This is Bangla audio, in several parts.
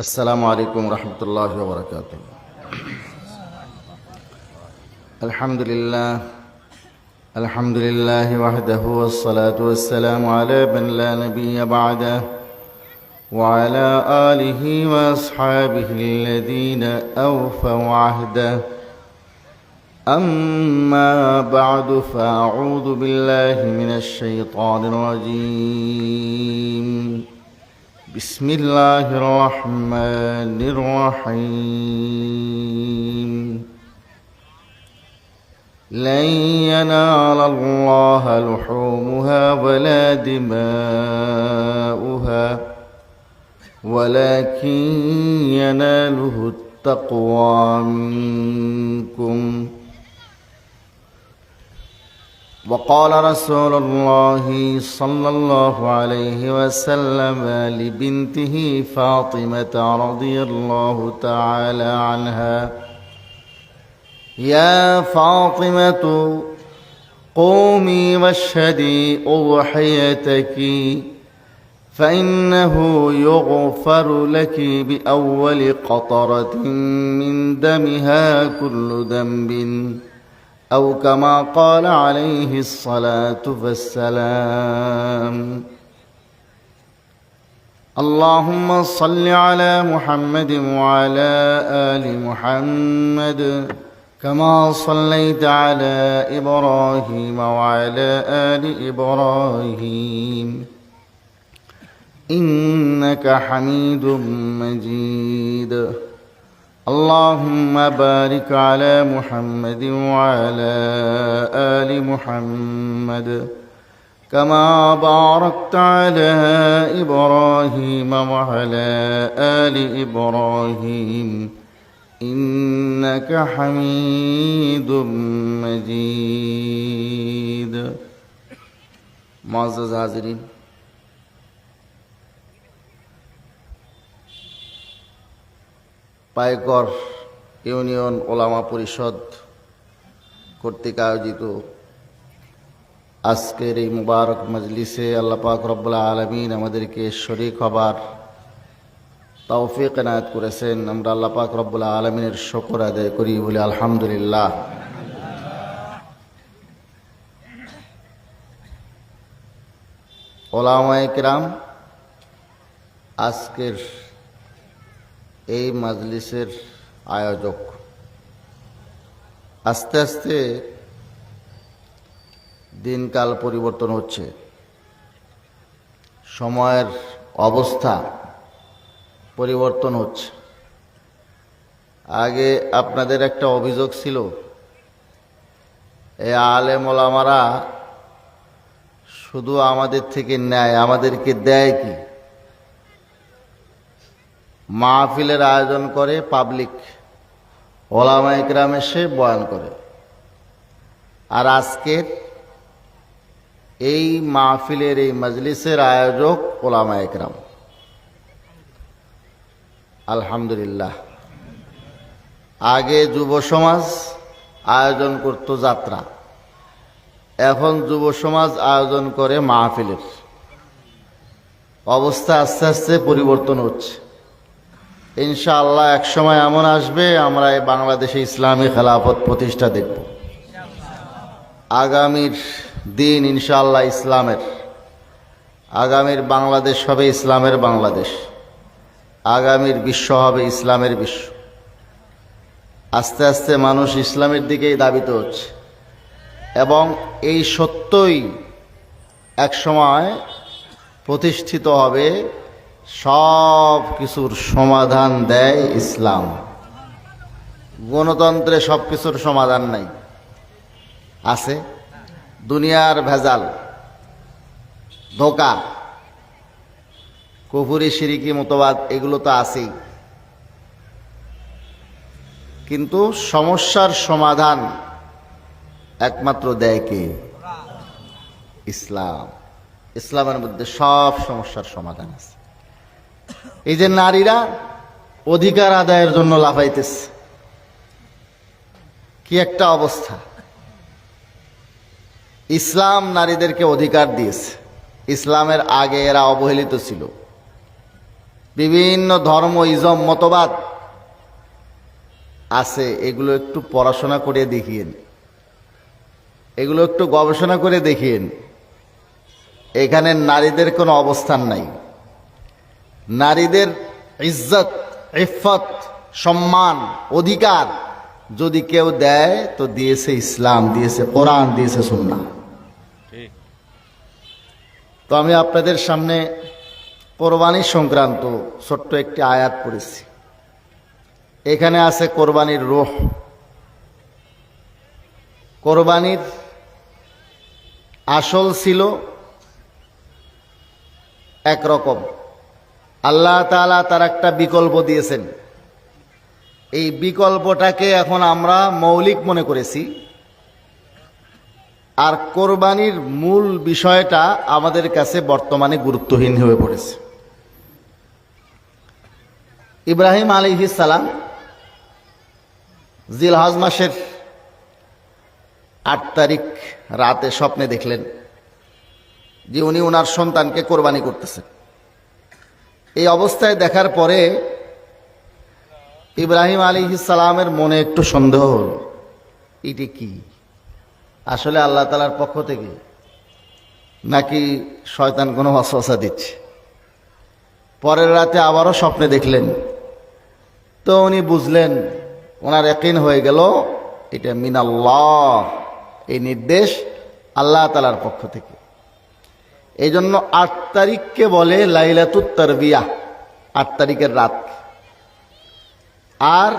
السلام عليكم ورحمة الله وبركاته. الحمد لله وحده والصلاة والسلام على من لا نبي بعده وعلى آله وأصحابه الذين أوفوا عهده. أما بعد فأعوذ بالله من الشيطان الرجيم. بسم الله الرحمن الرحيم. لن ينال الله لحومها ولا دماؤها ولكن يناله التقوى منكم. وقال رسول الله صلى الله عليه وسلم لبنته فاطمة رضي الله تعالى عنها: يا فاطمة قومي واشهدي أضحيتك فإنه يغفر لك بأول قطرة من دمها كل ذنب، أو كما قال عليه الصلاة والسلام. اللهم صل على محمد وعلى آل محمد كما صليت على إبراهيم وعلى آل إبراهيم إنك حميد مجيد. اللهم بارك على محمد وعلى آل محمد كما باركت على إبراهيم وعلى آل إبراهيم إنك حميد مجيد. معزز حاضرین، পাইকর ইউনিয়ন ওলামা পরিষদ কর্তৃক আয়োজিত আজকের এই মুবারক মজলিসে আল্লাহ পাক রব্বুল আলামিন আমাদেরকে শরীক হবার তৌফিক এনায়েত করেছেন। আমরা আল্লাহ পাক রব্বুল আলামিনের শুকর আদায় করি, বলি আলহামদুলিল্লাহ। ওলামায়ে কিরাম, আজকের এই মাজলিসের আয়োজক, আস্তে আস্তে দিনকাল পরিবর্তন হচ্ছে, সময়ের অবস্থা পরিবর্তন হচ্ছে। আগে আপনাদের একটা অভিযোগ ছিল, এই আলেম ওলামারা শুধু আমাদের থেকে নেয়, আমাদেরকে দেয় কি? মাহফিলের আয়োজন করে, পাবলিক ওলামায়ে কিরাম এসে বয়ান করে। আর আজকের এই মাহফিলের এই মজলিসের আয়োজক ওলামায়ে কিরাম। আলহামদুলিল্লাহ। আগে যুব সমাজ আয়োজন করত যাত্রা, এখন যুব সমাজ আয়োজন করে মাহফিলের। অবস্থা আস্তে আস্তে পরিবর্তন হচ্ছে। ইনশাআল্লাহ এক সময় এমন আসবে, আমরা এই বাংলাদেশে ইসলামী খেলাফত প্রতিষ্ঠা দেখব। আগামীর দিন ইনশাআল্লাহ ইসলামের, আগামীর বাংলাদেশ হবে ইসলামের বাংলাদেশ, আগামীর বিশ্ব হবে ইসলামের বিশ্ব। আস্তে আস্তে মানুষ ইসলামের দিকেই ধাবিত হচ্ছে, এবং এই সত্যই এক সময় প্রতিষ্ঠিত হবে। সব কিছুর সমাধান দেয় ইসলাম। গণতন্ত্রে সব কিছুর সমাধান নাই, আছে দুনিয়ার ভেজাল, ধোঁকা, কুফরি শিরিকি মতবাদ, এগুলো তো আছেই। কিন্তু সমস্যার সমাধান একমাত্র দেয় কে? ইসলাম। ইসলামের মধ্যে সব সমস্যার সমাধান আছে। এই যে নারীরা অধিকার আদায়ের জন্য লাফাইতেছে, কি একটা অবস্থা! ইসলাম নারীদেরকে অধিকার দিয়েছে। ইসলামের আগে এরা অবহেলিত ছিল। বিভিন্ন ধর্ম ইজম মতবাদ আছে, এগুলো একটু পড়াশোনা করে দেখিয়েন, এগুলো একটু গবেষণা করে দেখিয়েন। এখানে নারীদের কোনো অবস্থান নাই। নারীদের ইজ্জত, ইফফত, সম্মান, অধিকার যদি কেউ দেয় তো দিয়েছে ইসলাম, দিয়েছে কোরআন, দিয়েছে সুন্নাহ। তো আমি আপনাদের সামনে কোরবানি সংক্রান্ত ছোট্ট একটি আয়াত পড়েছি। এখানে আছে কোরবানির রূহ। কোরবানির আসল ছিল একরকম, আল্লাহ তাআলা তার একটা বিকল্প দিয়েছেন। এই বিকল্পটাকে এখন আমরা মৌলিক মনে করেছি, আর কোরবানির মূল বিষয়টা আমাদের কাছে বর্তমানে গুরুত্বহীন হয়ে পড়েছে। ইব্রাহিম আলাইহিস সালাম জিলহজ মাসের 8 তারিখ রাতে স্বপ্নে দেখলেন যে উনি ওনার সন্তানকে কোরবানি করতেছেন। এই অবস্থায় দেখার পরে ইব্রাহিম আলাইহিস সালামের মনে একটু সন্দেহ হল, এটি কি আসলে আল্লাহ তাআলার পক্ষ থেকে নাকি শয়তান কোনো ওয়াসওয়াসা দিচ্ছে। পরের রাতে আবারও স্বপ্নে দেখলেন, তো উনি বুঝলেন, ওনার ইয়াকিন হয়ে গেল এটা মিনাল্লাহ, এই নির্দেশ আল্লাহ তাআলার পক্ষ থেকে। এই জন্য 8 তারিখকে বলে লাইলাতুত তারবিয়াহ, 8 তারিখের রাত। আর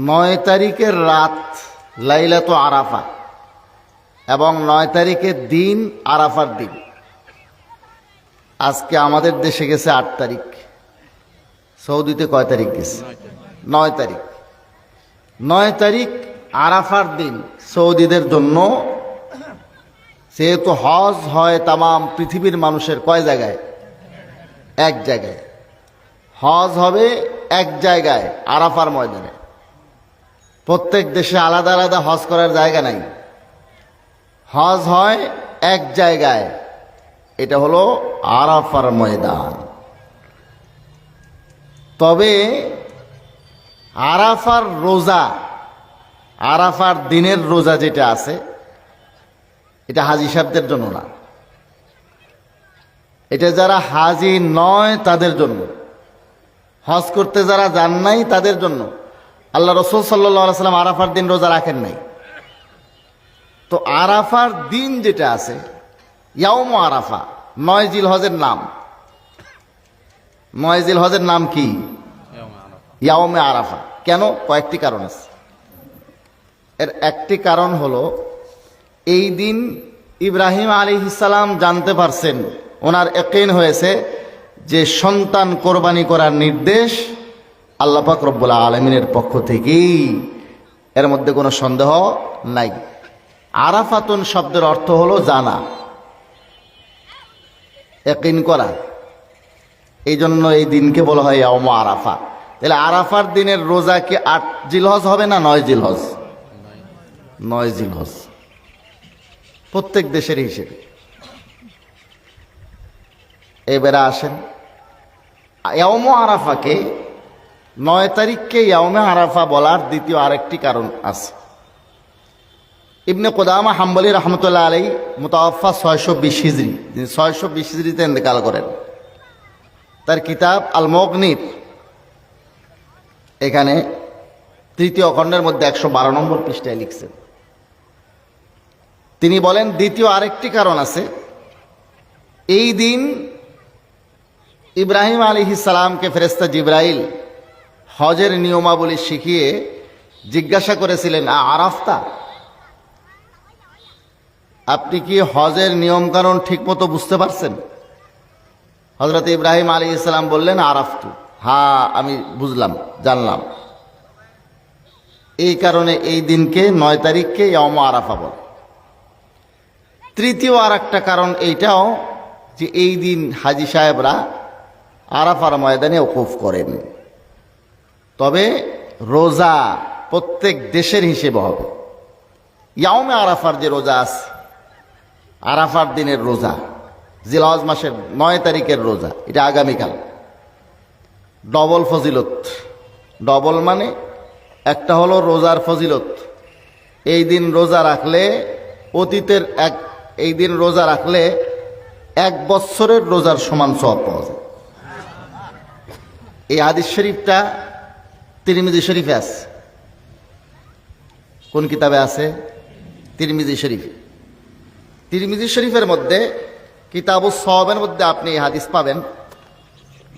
9 তারিখের রাত লাইলাতুল আরাফা, এবং 9 তারিখের দিন আরাফার দিন। আজকে আমাদের দেশে গেছে 8 তারিখ, সৌদিতে কয় তারিখ গেছে? 9 তারিখ। 9 তারিখ আরাফার দিন সৌদিদের জন্য, যেহেতু হজ হয় তামাম পৃথিবীর মানুষের কয় জায়গায়? এক জায়গায়। হজ হবে এক জায়গায়, আরাফার ময়দানে। প্রত্যেক দেশে আলাদা আলাদা হজ করার জায়গা নাই, হজ হয় এক জায়গায়, এটা হলো আরাফার ময়দান। তবে আরাফার রোজা, আরাফার দিনের রোজা যেটা আছে, এটা হাজি সাহেবদের জন্য না, এটা যারা হাজি নয় তাদের জন্য, হজ করতে যারা যান নাই তাদের জন্য। আল্লাহ রাসূল সাল্লাল্লাহু আলাইহি ওয়াসাল্লাম আরাফার দিন রোজা রাখেন নাই। তো আরাফার দিন যেটা আছে, ইয়াউম আরাফা, 9 জিলহজের নাম। 9 জিলহজের নাম কি? ইয়াউমে আরাফা। কেন? কয়েকটি কারণ আছে। এর একটি কারণ হলো, এই দিন ইব্রাহিম আলাইহিস সালাম জানতে পারছেন, ওনার ইয়াকিন হয়েছে যে সন্তান কোরবানি করার নির্দেশ আল্লাহ পাক রব্বুল আলামিনের পক্ষ থেকেই, এর মধ্যে কোনো সন্দেহ নাই। আরাফাতুন শব্দের অর্থ হলো জানা, ইয়াকিন করা। এই জন্য এই দিনকে বলা হয় ইয়াউম আরাফা। তাহলে আরাফার দিনের রোজা কি 8 জিলহজ হবে না 9 জিলহজ? 9 জিলহজ, প্রত্যেক দেশের হিসেবে। এবারে আসেন, ইয়াউম আরাফাকে, 9 তারিখকে ইয়াউমে আরাফা বলার দ্বিতীয় আরেকটি কারণ আছে। ইবনে কুদামা হাম্বলি রহমতুল্লাহ আলাইহি মুতাওয়াফা 620 হিজরি, তিনি 620 হিজরিতে ইন্তেকাল করেন। তার কিতাব আল মুগনির, এখানে 3য় খণ্ডের মধ্যে 112 নম্বর পৃষ্ঠায় লিখছেন। তিনি বলেন দ্বিতীয় আরেকটি কারণ আছে। এই দিন ইব্রাহিম আলাইহিস সালামকে ফেরেশতা জিবরাইল হজের নিয়মাবলী শিখিয়ে জিজ্ঞাসা করেছিলেন, আরাফতা, আপনি কি হজের নিয়মকানুন ঠিকমতো বুঝতে পারছেন? হযরত ইব্রাহিম আলাইহিস সালাম বললেন, আরাফতু, হ্যাঁ আমি বুঝলাম, জানলাম। এই কারণে এই দিনকে 9 তারিখকে ইয়াউম আরাফা বলে। তৃতীয় আর একটা কারণ এইটাও যে এই দিন হাজি সাহেবরা আরাফার ময়দানে ওকুফ করেন। তবে রোজা প্রত্যেক দেশের হিসেবে হবে। ইয়াউমে আরাফার যে রোজা আছে, আরাফার দিনের রোজা, জিলহজ মাসের 9 তারিখের রোজা, এটা আগামীকাল। ডবল ফজিলত। ডবল মানে একটা হলো রোজার ফজিলত, এই দিন রোজা রাখলে অতীতের এই দিন রোজা রাখলে 1 বছরের রোজার সমান সওয়াব পাওয়া যায়। এই হাদিস শরীফটা তিরমিজি শরীফে আছে। কোন কিতাবে আছে? তিরমিজি শরীফ। তিরমিজি শরীফের মধ্যে কিতাবুস সওয়াবের মধ্যে আপনি এই হাদিস পাবেন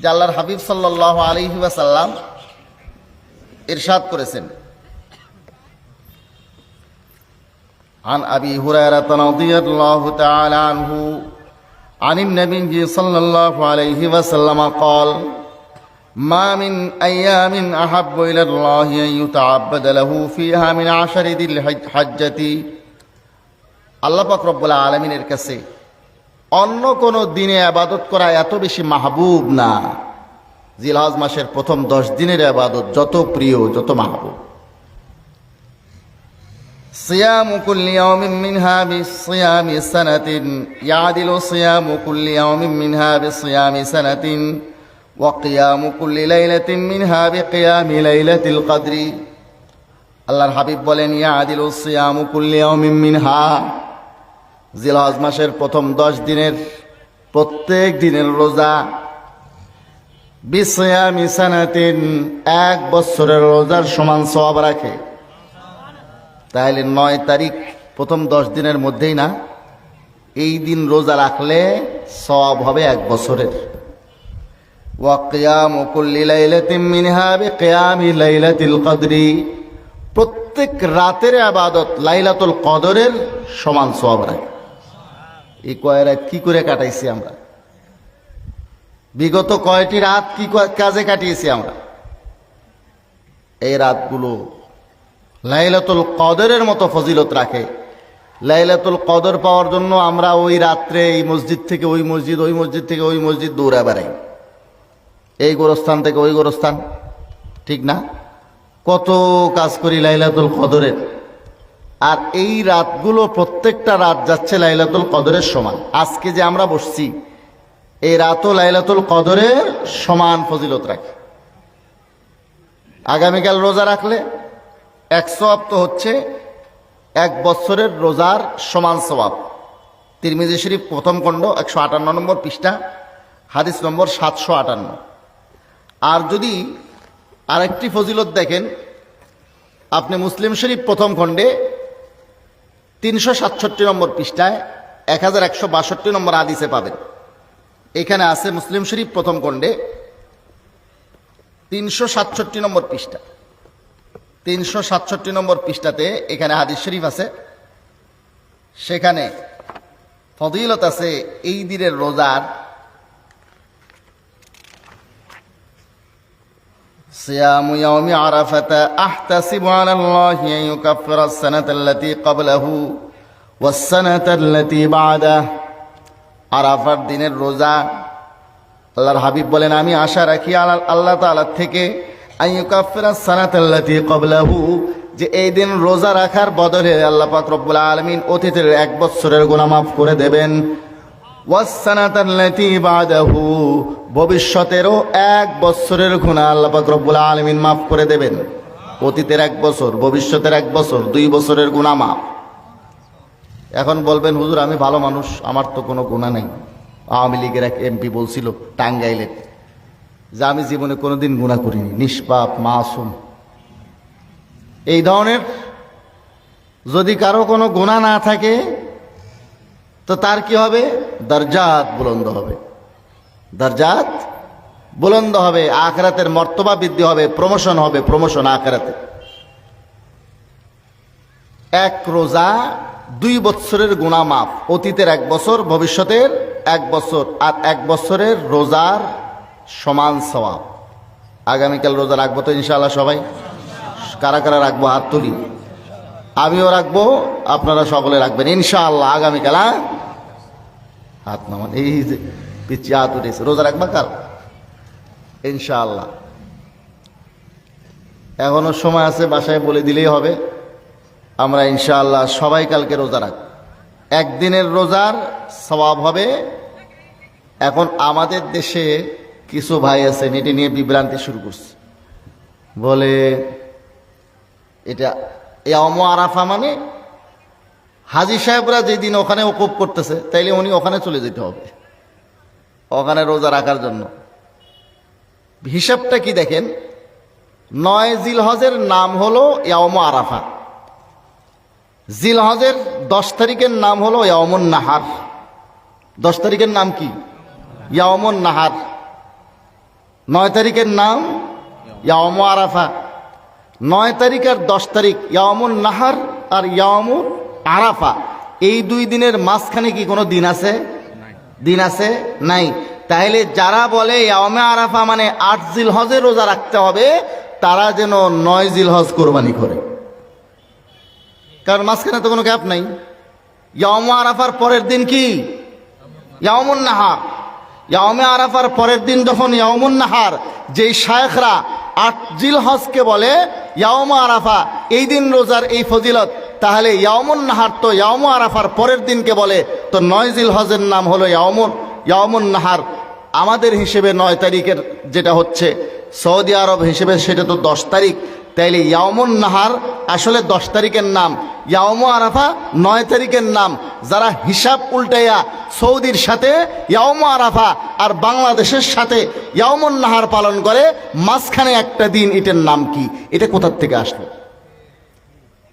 যে আল্লাহর হাবিব সাল্লাল্লাহু আলাইহি ওয়াসাল্লাম ইরশাদ করেছেন, عن أبي هريرة رضي الله تعالى عنه عن النبي صلى الله عليه وسلم قال ما من أيام أحب إلى الله أن يتعبد له فيها من 10 ذي الحجة। আল্লাহ পাক রব্বুল আলামিনের কাছে অন্য কোন দিনে ইবাদত করা এত বেশি মাহবুব না, জিলহজ মাসের প্রথম 10 দিনের ইবাদত যত প্রিয়, যত মাহবুব। صيام كل يوم منها بصيام سنة يعدل صيام كل يوم منها بصيام سنة وقيام كل ليلة منها بقيام ليلة القدر। আল্লাহর হাবিব বলেন, يعدل صيام كل يوم منها, জিলহজ মাসের প্রথম 10 দিনের প্রত্যেক দিনের রোজা বিসিয়ামি সানাতিন, 1 বছরের রোজার সমান সওয়াব রাখে। তাহলে 9 তারিখ প্রথম 10 দিনের মধ্যেই না, এই দিন রোজা রাখলে সওয়াব হবে 1 বছরের। ওয়া কিয়ামু কুল্লি লাইলাতিন মিনহা বিকিয়ামি লাইলাতিল কদরি, প্রত্যেক রাতের ইবাদত লাইলাতুল কদরের সমান সওয়াব রাখে। এই কয় রাত কি করে কাটাইছি আমরা? বিগত কয়টি রাত কি কাজে কাটিয়েছি আমরা? এই রাতগুলো লাইলাতুল কদরের মতো ফজিলত রাখে। লাইলাতুল কদর পাওয়ার জন্য আমরা ওই রাত্রে এই মসজিদ থেকে ওই মসজিদ, ওই মসজিদ থেকে ওই মসজিদ দৌড়ে বেড়াই, এই গোরস্থান থেকে ওই গোরস্থান, ঠিক না? কত কাজ করি লাইলাতুল কদরের। আর এই রাতগুলো প্রত্যেকটা রাত যাচ্ছে লাইলাতুল কদরের সমান। আজকে যে আমরা বসছি, এই রাতও লাইলাতুল কদরের সমান ফজিলত রাখে। আগামীকাল রোজা রাখলে 1 সওয়াব তো হচ্ছে 1 বছরের রোজার সমান সওয়াব। তিরমিজি শরীফ প্রথম খণ্ড 158 নম্বর পৃষ্ঠা, হাদিস নম্বর 758। আর যদি আরেকটি ফজিলত দেখেন, আপনি মুসলিম শরীফ প্রথম খণ্ডে 367 নম্বর পৃষ্ঠায় 1162 নম্বর হাদিসে পাবেন। এখানে আছে মুসলিম শরীফ প্রথম খণ্ডে 367 নম্বর পৃষ্ঠা, 367 নম্বর পৃষ্ঠাতে এখানে হাদিস শরীফ আছে। সেখানে ফজিলত আছে এই দিনের রোজার। صيام يوم عرفة أحتسب على الله أن يكفر السنة التي قبله والسنة التي بعده। আরাফার দিনের রোজা, আল্লাহর হাবিব বলেন, আমি আশা রাখি আল্লাহ তাআলা থেকে আন ইউকাফিরা সানাতাল্লাতী ক্বাবলাহু, যে এই দিন রোজা রাখার বদলে আল্লাহ পাক রব্বুল আলামিন অতীতের 1 বছরের গুনাহ মাফ করে দেবেন। ওয়াস সানাতাল্লাতী বাদাহু, ভবিষ্যতেরও 1 বছরের গুনাহ আল্লাহ পাক রব্বুল আলামিন মাফ করে দেবেন। অতীতের 1 বছর, ভবিষ্যতের 1 বছর, 2 বছরের গুনাহ মাফ। এখন বলবেন, হুজুর আমি ভালো মানুষ, আমার তো কোনো গুনাহ নেই। আওয়ামী লীগের এক এমপি বলছিল টাঙ্গাইলে যে আমি জীবনে কোনোদিন গুনাহ করিনি, নিষ্পাপ মাসুম। এই ধরনের যদি কারো কোনো গুনাহ না থাকে তো তার কি হবে? দরজাত বুলন্দ হবে, দরজাত বুলন্দ হবে, আখিরাতের মর্তবা বৃদ্ধি হবে, প্রমোশন হবে, প্রমোশন আখিরাতে। 1 রোজা 2 বছরের গুনাহ মাফ, অতীতের 1 বছর, ভবিষ্যতের 1 বছর, আর 1 বছরের রোজার সমান সওয়াব। আগামীকাল রোজা রাখবো তো ইনশাআল্লাহ সবাই? কারা কারা রাখবো হাত তুলি। আমিও রাখবো, আপনারা সকলে রাখবেন ইনশাআল্লাহ আগামীকাল। হাত নামান, এই যে পিছিয়ে হাত উঠেছে। রোজা রাখবা কাল ইনশাআল্লাহ। এখনো সময় আছে, বাসায় বলে দিলেই হবে। আমরা ইনশাআল্লাহ সবাই কালকে রোজা রাখব। 1 দিনের রোজার সওয়াব হবে। এখন আমাদের দেশে কিছু ভাই আছেন এটি নিয়ে বিভ্রান্তি শুরু করছে, বলে এটা ইয়াউম আরাফা মানে হাজী সাহেবরা যেদিন ওখানে ওকুফ করতেছে তাইলে উনি ওখানে চলে যেতে হবে ওখানে রোজা রাখার জন্য। হিসাবটা কি দেখেন, 9 জিলহজের নাম হলো ইয়াউম আরাফা, জিলহজের 10 তারিখের নাম হলো ইয়াউমুন নাহার। 10 তারিখের নাম কি? ইয়াউমুন নাহার। 9 তারিখের নাম ইয়াউম আরাফা। 9 তারিখ আর 10 তারিখ ইয়াউমুন নাহার আর ইয়াউমুন আরাফা, এই 2 দিনের মাঝখানে কি কোনো দিন আছে? দিন আছে? নাই। তাহলে যারা বলে ইয়াউমে আরাফা মানে 8 জিলহজে রোজা রাখতে হবে, তারা যেন 9 জিলহজ কোরবানি করে, কারণ মাঝখানে তো কোনো গ্যাপ নাই। ইয়াউমে আরাফার পরের দিন কি? ইয়াউমুন নাহার। ইয়াউমে আরাফার পরের দিন যখন ইয়াউমুন নাহার, যেই শায়েখরা 8 জিলহজকে বলে ইয়াউমে আরাফা, এই দিন রোজার এই ফজিলত, তাহলে ইয়াউমুন নাহার তো ইয়াউমে আরাফার পরের দিনকে বলে, তো 9 জিলহজের নাম হলো ইয়াউমুন নাহার। আমাদের হিসেবে 9 তারিখের যেটা হচ্ছে, সৌদি আরব হিসেবে সেটা তো 10 তারিখ। তাইলে ইয়াউমুন নাহার আসলে 10 তারিখের নাম, ইয়াউমে আরাফা 9 তারিখের নাম। যারা হিসাব উল্টাইয়া সৌদির সাথে ইয়াউমে আরাফা আর বাংলাদেশের সাথে ইয়াউমুন নাহার পালন করে, মাঝখানে একটা দিন, এটার নাম কি? এটা কোথার থেকে আসলো?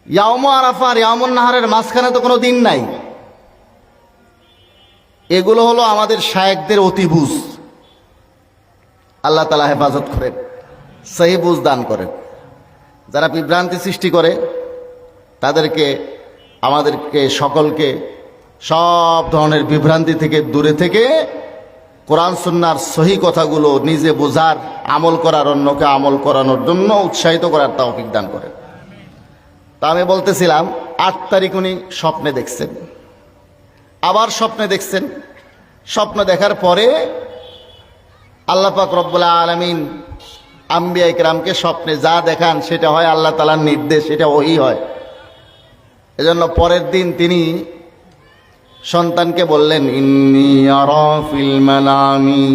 ইয়াউমে আরাফা আর ইয়াউমুন নাহারের মাঝখানে তো কোনো দিন নাই। এগুলো হলো আমাদের শায়েখদের অতি বুঝ। আল্লাহ তাআলা হেফাজত করেন, সহি বুঝ দান করেন। যারা বিভ্রান্তি সৃষ্টি করে তাদেরকে, আমাদেরকে সকলকে সব ধরনের বিভ্রান্তি থেকে দূরে থেকে কোরআন সুন্নাহর সহি কথাগুলো নিজে বোঝার, আমল করার, অন্যকে আমল করানোর জন্য উৎসাহিত করার তৌফিক দান করেন। তা আমি বলতেছিলাম 8 তারিখ উনি স্বপ্নে দেখছেন, আবার স্বপ্নে দেখছেন। স্বপ্ন দেখার পরে আল্লাহ পাক রব্বুল আলামিন আম্বিয়া ইকরামকে স্বপ্নে যা দেখান সেটা হয় আল্লাহ তাআলার নির্দেশ, এটা ওহী হয়। এজন্য পরের দিন তিনি সন্তানকে বললেন, ইন্নী আরা ফিল মানামি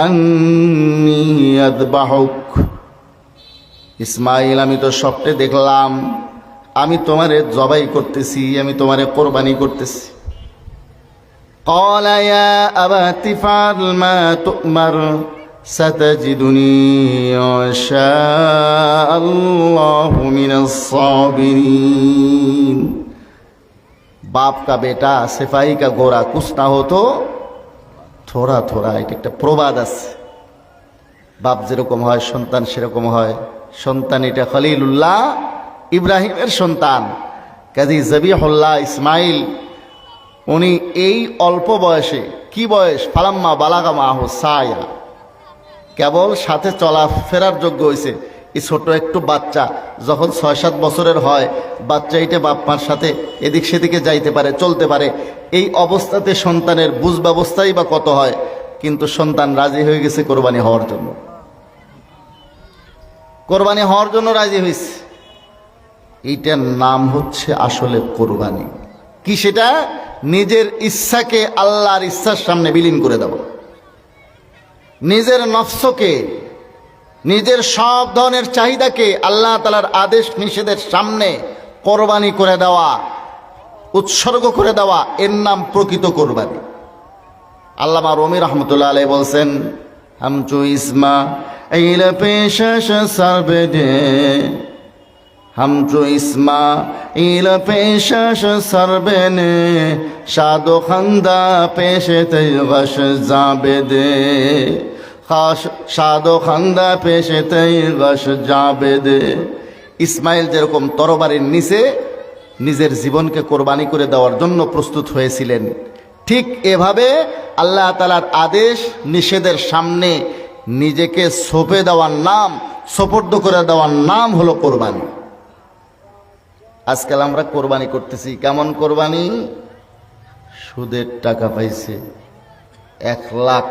আন্নী আযবাহুক, ইসমাইল আমি তো স্বপ্নে দেখলাম আমি তোমারে জবাই করতেছি, আমি তোমারে কোরবানি করতেছি। قال يا أبت افعل ما تؤمر ستجدني إن شاء الله من الصابرين। बाप का बेटा सिपाही का घोड़ा कुछ ना हो तो थोड़ा थोड़ा, এটা একটা প্রবাদ আছে। বাপ যেরকম হয় সন্তান সেরকম হয়। সন্তান এটা খলিলুল্লাহ ইব্রাহিমের সন্তান, কাজী জবিহুল্লাহ ইসমাইল, উনি এই অল্প বয়সে, কি বয়স? ফালাম্মা বালাগা মাহু সায়া, কেবল সাথে চলা ফেরার যোগ্য হয়েছে। এই ছোট একটু বাচ্চা যখন 6-7 বছরের হয়, বাচ্চা এটা বাপ মার সাথে এদিক সেদিকে যাইতে পারে, চলতে পারে। এই অবস্থাতে সন্তানের বুঝ ব্যবস্থাই বা কত হয়, কিন্তু সন্তান রাজি হয়ে গেছে কোরবানি হওয়ার জন্য। কোরবানি হওয়ার জন্য রাজি হয়েছে। এইটার নাম হচ্ছে আসলে কোরবানি। কি সেটা? নিজের ইচ্ছাকে আল্লাহর ইচ্ছার সামনে বিলীন করে দেব, নিজের নফসকে, নিজের সব ধরনের চাহিদাকে আল্লাহ তাআলার আদেশ নিষেধের সামনে কোরবানি করে দেওয়া, উৎসর্গ করে দেওয়া, এর নাম প্রকৃত কোরবানি। আল্লামা রুমি রহমতুল্লাহ আলাইহি বলছেন, হামচু ইসমা ইলা পেশাশ সারবেদে, হামচু ইসমা ইলা পেশাশ সারবেনে, শাদো খান্দা পেশে তৈগশ জাবেদে, শাদো খান্দা পেশে তৈগশ জাবেদে। ইসমাইল যেরকম তরবারির নিচে নিজের জীবনকে কোরবানি করে দেওয়ার জন্য প্রস্তুত হয়েছিলেন, ঠিক এভাবে আল্লাহ তাআলার আদেশ নিষেধের সামনে নিজেকে সঁপে দেওয়ার নাম, সোপর্দ করে দেওয়ার নাম হলো কোরবানি। আজকাল আমরা কোরবানি করতেছি, কেমন কোরবানি? সুদের টাকা পাইছে 1 লাখ,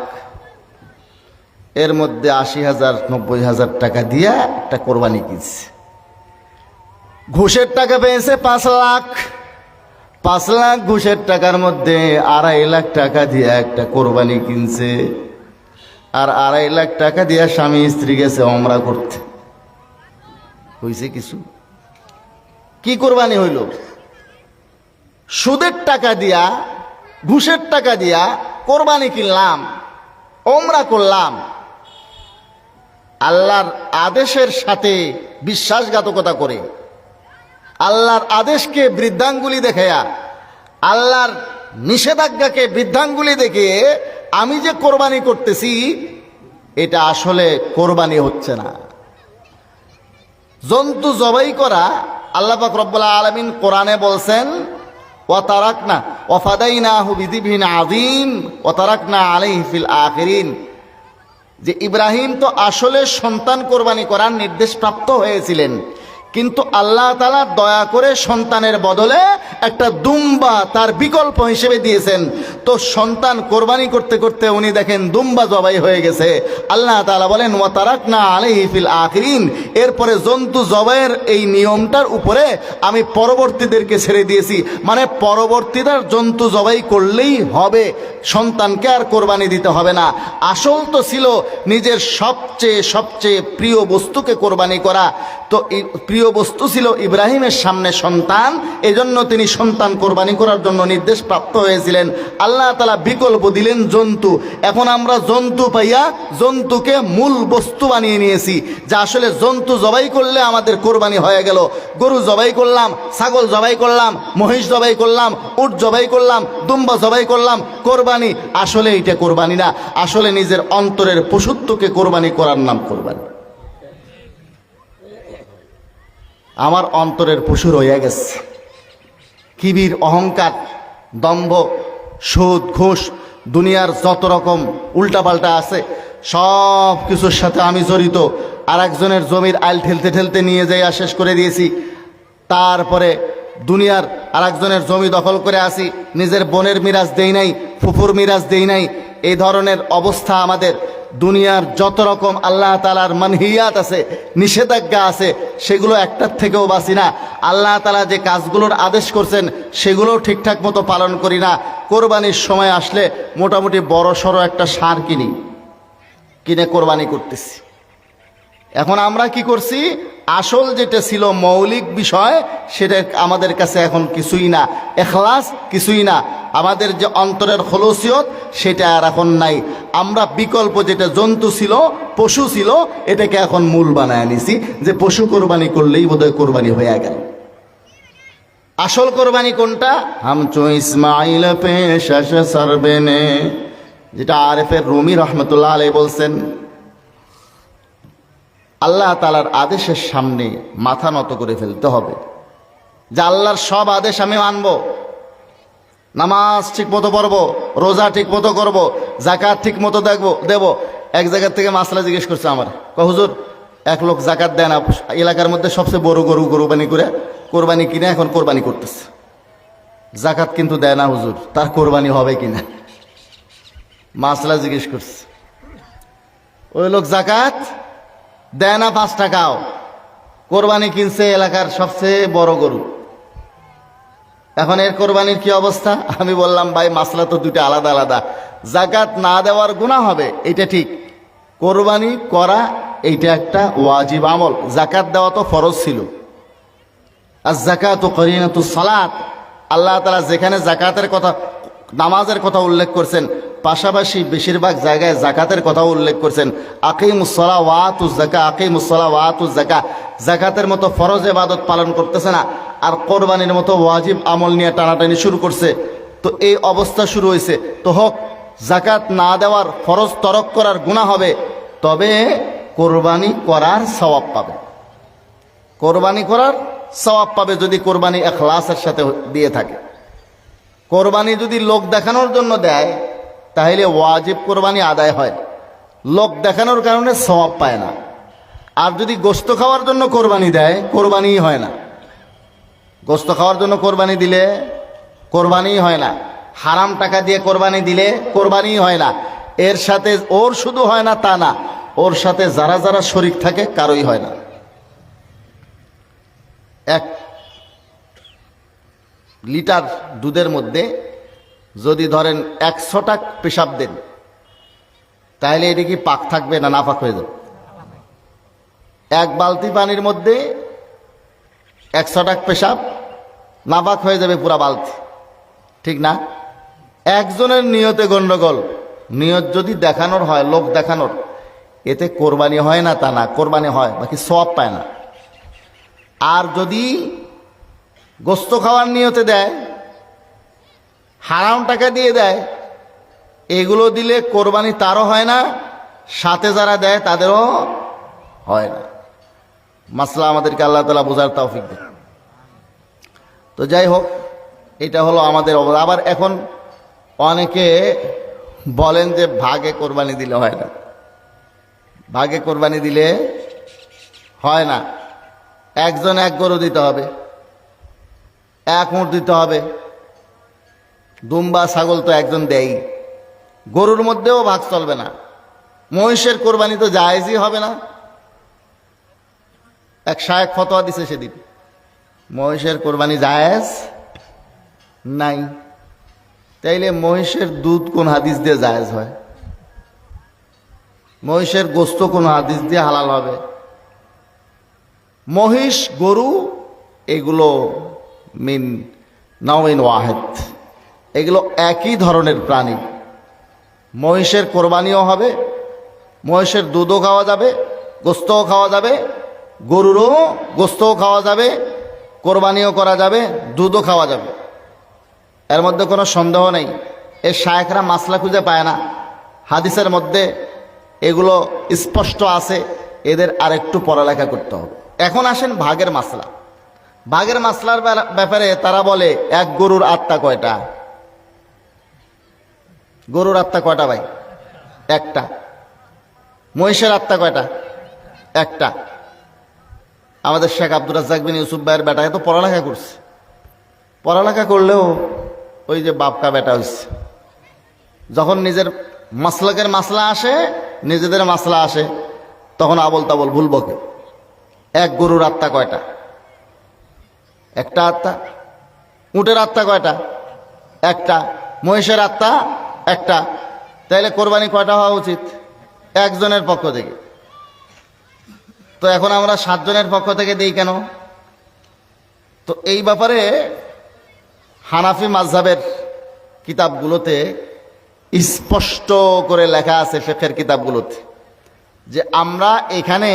এর মধ্যে 80,000 90,000 টাকা দিয়া একটা কোরবানি কিনছে। ঘুষের টাকা পেয়েছে 5 লাখ, 5 লাখ ঘুষের টাকার মধ্যে 2.5 লাখ টাকা দিয়ে একটা কোরবানি কিনছে। আর 2.5 লাখ টাকা দিয়া স্বামী স্ত্রী গেছে ওমরা করতে। হইছে কিছু? কি কোরবানি হইল? সুদের টাকা দিয়া, ঘুষের টাকা দিয়া কোরবানি কিনলাম, ওমরা করলাম, আল্লাহর আদেশের সাথে বিশ্বাসঘাতকতা করে, আল্লাহর আদেশকে বৃদ্ধাঙ্গুলি দেখাইয়া, আল্লাহর নিষেধাজ্ঞাকে বৃদ্ধাঙ্গুলি দেখিয়ে আমি যে কোরবানি করতেছি, এটা আসলে কোরবানি হচ্ছে না। জন্তু জবাই করা, আল্লাহ পাক রব্বুল আলামিন কোরআনে বলছেন, ওয়াতারাকনা ওয়াফাদাইনাহু বিযিবহিন আযীম ওয়াতারাকনা আলাইহি ফিল আখিরিন, যে ইব্রাহিম তো আসলে সন্তান কোরবানি করার নির্দেশ প্রাপ্ত হয়েছিলেন, কিন্তু আল্লাহ তাআলা দয়া করে সন্তানের বদলে একটা দুম্বা তার বিকল্প হিসেবে দিয়েছেন। তো সন্তান কোরবানি করতে করতে উনি দেখেন দুম্বা জবাই হয়ে গেছে। আল্লাহ তাআলা বলেন ওয়াতারাকনা আলাইহি ফিল আখিরিন, এরপরে জন্তু জবাইয়ের এই নিয়মটার উপরে আমি পরবর্তীদেরকে ছেড়ে দিয়েছি। মানে পরবর্তীদের জন্তু জবাই করলেই হবে, সন্তানকে আর কোরবানি দিতে হবে না। আসল তো ছিল নিজের সবচেয়ে প্রিয় বস্তুকে কোরবানি করা। তো প্রিয় বস্তু ছিল ইব্রাহিমের সামনে সন্তান, এজন্য তিনি সন্তান কোরবানি করার জন্য নির্দেশ প্রাপ্ত হয়েছিলেন। আল্লাহ তাআলা বিকল্প দিলেন জন্তু। এখন আমরা জন্তু পাইয়া জন্তুকে মূল বস্তু বানিয়ে নিয়েছি, যা আসলে জন্তু জবাই করলে আমাদের কোরবানি হয়ে গেল। গরু জবাই করলাম, ছাগল জবাই করলাম, মহিষ জবাই করলাম, উট জবাই করলাম, দুম্বা জবাই করলাম, কোরবানি। আসলে এটা কোরবানি না, আসলে নিজের অন্তরের পশুত্বকে কোরবানি করার নাম কোরবানি। আমার অন্তরের পশু রয়ে গেছে কিবির, অহংকার, দম্ভ, সুদ, ঘুষ, দুনিয়ার যত রকম উল্টাপাল্টা আছে সব কিছুর সাথে আমি জড়িত। আর একজনের জমির আইল ঠেলতে ঠেলতে নিয়ে যাই শেষ করে দিয়েছি। তারপরে দুনিয়ার আর একজনের জমি দখল করে আসি, নিজের বোনের মিরাজ দেই নাই, ফুফুর মিরাজ দেই নাই। এই ধরনের অবস্থা আমাদের। দুনিয়ার যত রকম আল্লাহ তাআলার মানহিয়াত আছে, নিষেধাজ্ঞা আছে, সেগুলো একটার থেকেও বাঁচি না। আল্লাহ তাআলা যে কাজগুলোর আদেশ করছেন সেগুলোও ঠিকঠাক মতো পালন করি না। কোরবানির সময় আসলে মোটামুটি বড় সড়ো একটা ষাঁড় কিনে কোরবানি করতেছি। এখন আমরা কি করছি? আসল যেটা ছিল মৌলিক বিষয়, সেটা আমাদের কাছে এখন কিছুই না, ইখলাস কিছুই না। আমাদের যে অন্তরের খলুসিয়ত সেটা আর এখন নাই। আমরা বিকল্প যেটা জন্তু ছিল, পশু ছিল, এটাকে এখন মূল বানায় নিছি, যে পশু কোরবানি করলেই বোধহয় কোরবানি হয়ে গেল। আসল কোরবানি কোনটা? হামচো ইসমাইল পেশাশ সারবেনে, যেটা আরেফের রুমি রহমতুল্লাহ আলাইহি বলছেন, আল্লাহ তাআলার আদেশের সামনে মাথা নত করে ফেলতে হবে, যে আল্লাহর সব আদেশ আমি মানব। নামাজ ঠিক মতো পড়বো, রোজা ঠিক মতো করবো, জাকাত ঠিক মতো দেব। এক জায়গার থেকে মাসলা জিজ্ঞেস করছে আমার, হুজুর এক লোক জাকাত দেয় না, এলাকার মধ্যে সবচেয়ে বড় গরু কোরবানি করে কোরবানি কিনে এখন কোরবানি করতেছে, জাকাত কিন্তু দেয় না হুজুর, তার কোরবানি হবে কিনা মাসলা জিজ্ঞেস করছে। ওই লোক জাকাত দেয় না 5 টাকাও, কোরবানি কিনছে এলাকার সবচেয়ে বড় গরু। এখন এর কোরবানির কি অবস্থা? আমি বললাম ভাই মাসলা তো দুটো আলাদা আলাদা। জাকাত না দেওয়ার গুনাহ হবে এটা ঠিক, কোরবানি করা এইটা একটা ওয়াজিব আমল। জাকাত দেওয়া তো ফরজ ছিল। আর যাকাতু করিনাতুস সালাত, আল্লাহ তাআলা যেখানে জাকাতের কথা, নামাজের কথা উল্লেখ করছেন, পাশাপাশি বেশিরভাগ জায়গায় জাকাতের কথা উল্লেখ করছেন। আকিমুস সালাহ ওয়া আতুজ যাকাত, আকিমুস সালাহ ওয়া আতুজ যাকাত। জাকাতের মতো ফরজ ইবাদত পালন করতেছে না, আর কোরবানির মতো ওয়াজিব আমল নিয়ে টানাটানি শুরু করছে। তো এই অবস্থা শুরু হয়েছে। তো হোক, জাকাত না দেওয়ার, ফরজ তরক করার গুনাহ হবে, তবে কোরবানি করার সওয়াব পাবে। কোরবানি করার সওয়াব পাবে যদি কোরবানি ইখলাসের সাথে দিয়ে থাকে। কোরবানি যদি লোক দেখানোর জন্য দেয় তাহলে ওয়াজিব কোরবানি আদায় হয়, লোক দেখানোর কারণে সওয়াব পায় না। আর যদি গোশত খাওয়ার জন্য কোরবানি দেয়, কোরবানিই হয় না। গোশত খাওয়ার জন্য কোরবানি দিলে কোরবানিই হয় না। হারাম টাকা দিয়ে কোরবানি দিলে কোরবানিই হয় না। এর সাথে ওর শুধু হয় না তা না, ওর সাথে যারা যারা শরীক থাকে কারোই হয় না। 1 লিটার দুধের মধ্যে যদি ধরেন 100টা পেশাব দেন, তাহলে এটা কি পাক থাকবে না নাপাক হয়ে যাবে? এক বালতি পানির মধ্যে 100 টাক পেশাব, নাপাক হয়ে যাবে পুরা বালতি, ঠিক না? একজনের নিয়তে গন্ডগোল, নিয়ত যদি দেখানোর হয়, লোক দেখানোর, এতে কোরবানি হয় না তা না, কোরবানি হয়, বাকি সওয়াব পায় না। আর যদি গোস্ত খাওয়ার নিয়তে দেয়, হারাম টাকা দিয়ে দেয়, এগুলো দিলে কোরবানি তারও হয় না, সাথে যারা দেয় তাদেরও হয় না। মাসলা আমাদেরকে আল্লাহ তাআলা বোঝার তৌফিক দেন। তো যাই হোক, এটা হলো আমাদের অবস্থা। আবার এখন অনেকে বলেন যে ভাগে কোরবানি দিলে হয় না, ভাগে কোরবানি দিলে হয় না, একজন এক গরু দিতে হবে, এক উট দিতে হবে। দুম্বা ছাগল তো একজন দেয়, গরুর মধ্যেও ভাগ চলবে না। মহিষের কোরবানি তো জায়েজই হবে না। এক শায়েখ ফতোয়া দিছে সেদিন, মহিষের কোরবানি জায়েজ নাই। তাইলে মহিষের দুধ কোন হাদিস দিয়ে জায়েজ হয়? মহিষের গোস্ত কোন হাদিস দিয়ে হালাল হবে? মহিষ গরু এগুলো মিন নাওইন ওয়াহেদ, এগুলো একই ধরনের প্রাণী। মহিষের কোরবানিও হবে, মহিষের দুধও খাওয়া যাবে, গোস্তও খাওয়া যাবে, গরুরও গোস্তও খাওয়া যাবে, কোরবানিও করা যাবে, দুধও খাওয়া যাবে, এর মধ্যে কোনো সন্দেহ নেই। এর শায়েখরা মাসলা খুঁজে পায় না, হাদিসের মধ্যে এগুলো স্পষ্ট আছে, এদের আরেকটু পড়ালেখা করতে হবে। এখন আসেন ভাগের মাসলা। ভাগের মাসলার ব্যাপারে তারা বলে এক গরুর আত্মা কয়টা? গরুর আত্মা কয়টা ভাই? একটা। মহিষের আত্মা কয়টা? একটা। আমাদের শেখ আব্দুর রাজ্জাক বিন ইউসুফ ভাইয়ের বেটা এত পড়ালেখা করছে, পড়ালেখা করলেও ওই যে বাপকা বেটা হয়েছে। যখন নিজের মাসলাকের মাসলা আসে, নিজেদের মাসলা আসে, তখন আবল তাবল ভুল বকে। এক গরুর আত্মা কয়টা? একটা আত্মা। উটের আত্মা কয়টা? একটা। মহিষের আত্মা একটা। তাইলে কোরবানি কয়টা হওয়া উচিত? একজনের পক্ষ থেকে। তো এখন আমরা 7 জনের পক্ষ থেকে দিই কেন? তো এই ব্যাপারে হানাফি মাযহাবের কিতাবগুলোতে স্পষ্ট করে লেখা আছে, ফিকহের কিতাবগুলোতে, যে আমরা এখানে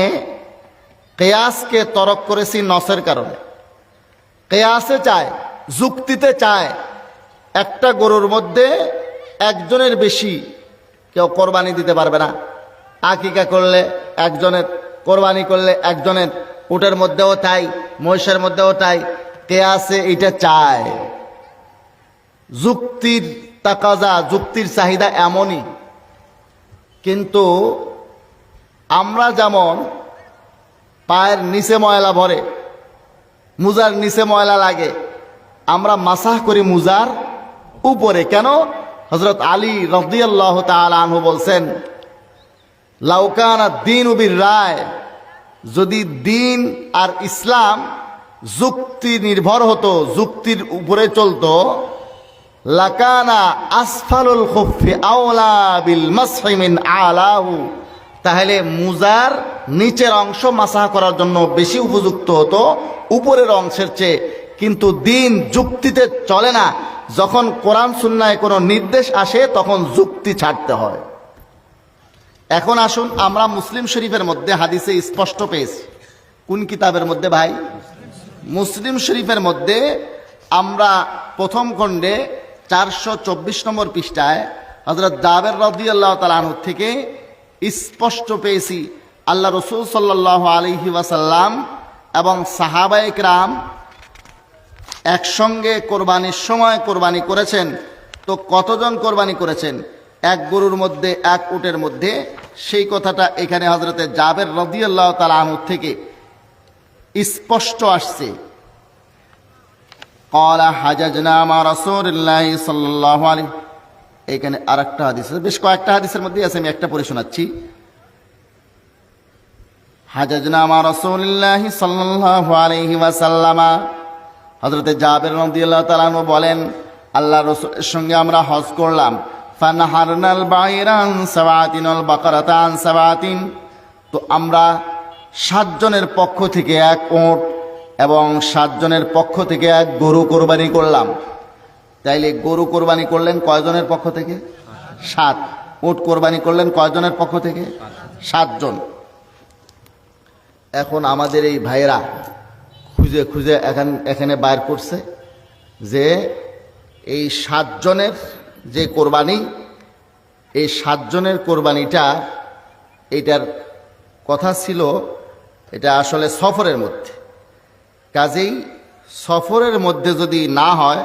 কিয়াসকে তরক করেছি নসের কারণে। কিয়াসে চায়, যুক্তিতে চায়, একটা গরুর মধ্যে একজনের বেশি কেউ কোরবানি দিতে পারবে না। আকিকা করলে একজনের, কোরবানি করলে একজনের, উটের মধ্যেও তাই, মহিষের মধ্যেও তাই। কিয়াসে এটা চায়, যুক্তির তাকাজা, যুক্তির চাহিদা এমনই। কিন্তু আমরা যেমন পায়ের নিচে ময়লা ভরে, মুজার নিচে ময়লা লাগে, আমরা মাসাহ করি মুজার উপরে। কেন? হযরত আলী রাদিয়াল্লাহু তাআলা আনহু বলছেন, লাউকানা দ্বীনু বির-রায়, যদি দ্বীন আর ইসলাম যুক্তি নির্ভর হতো, যুক্তির উপরে চলতো, লাকানা আসফালুল খুফফি আওলা বিল মাসহি মিন আলাহু, তাহলে মুজার নিচের অংশ মাসাহ করার জন্য বেশি উপযুক্ত হতো উপরের অংশের চেয়ে। কিন্তু দ্বীন যুক্তিতে চলে না। যখন কোরআন সুন্নায় কোনো নির্দেশ আসে তখন যুক্তি ছাড়তে হয়। এখন আসুন, আমরা মুসলিম শরীফের মধ্যে হাদিসে স্পষ্ট পেয়েছি। কোন কিতাবের মধ্যে ভাই? মুসলিম শরীফের মধ্যে আমরা প্রথম খণ্ডে 424 নম্বর পৃষ্ঠায় হযরত জাবের রাদিয়াল্লাহু তাআলা আনহু থেকে স্পষ্ট পেয়েছি, আল্লাহ রাসূল সাল্লাল্লাহু আলাইহি ওয়াসাল্লাম এবং সাহাবায়ে কেরাম একসঙ্গে কোরবানির সময় কোরবানি করেছেন। তো কতজন কোরবানি করেছেন? এক গরুর মধ্যে, এক উটের মধ্যে। সেই কথাটা এখানে হযরতে জাবের রাদিয়াল্লাহু তাআলা আনহু থেকে স্পষ্ট আসছে। ক্বালা হাজাজনা মা রাসূলিল্লাহি সাল্লাল্লাহু আলাইহি, এখানে আরেকটা হাদিস, বেশ কয়েকটা হাদিসের মধ্যে আছে, আমি একটা পড়ে শোনাচ্ছি। হাজাজনা মা রাসূলিল্লাহি সাল্লাল্লাহু আলাইহি ওয়াসাল্লাম, হযরতে জাবের রাদিয়াল্লাহু তাআলা আনহু বলেন, আল্লাহ রাসূলের সঙ্গে আমরা হজ করলাম। ফানহারনাল বাইরান সাওয়াতিন ওয়াল বাকারাতা আন সাওয়াতিন, তো আমরা 7 জনের পক্ষ থেকে এক উট এবং 7 জনের পক্ষ থেকে এক গরু কোরবানি করলাম। তাইলে গরু কোরবানি করলেন কয়জনের পক্ষ থেকে? 7। উট কোরবানি করলেন কয়জনের পক্ষ থেকে? 7 জন। এখন আমাদের এই ভাইয়েরা খুঁজে খুঁজে এখানে বাইর করছে যে এই 7 জনের যে কোরবানি, এই 7 জনের কোরবানিটা, এইটার কথা ছিল এটা আসলে সফরের মধ্যে। কাজেই সফরের মধ্যে যদি না হয়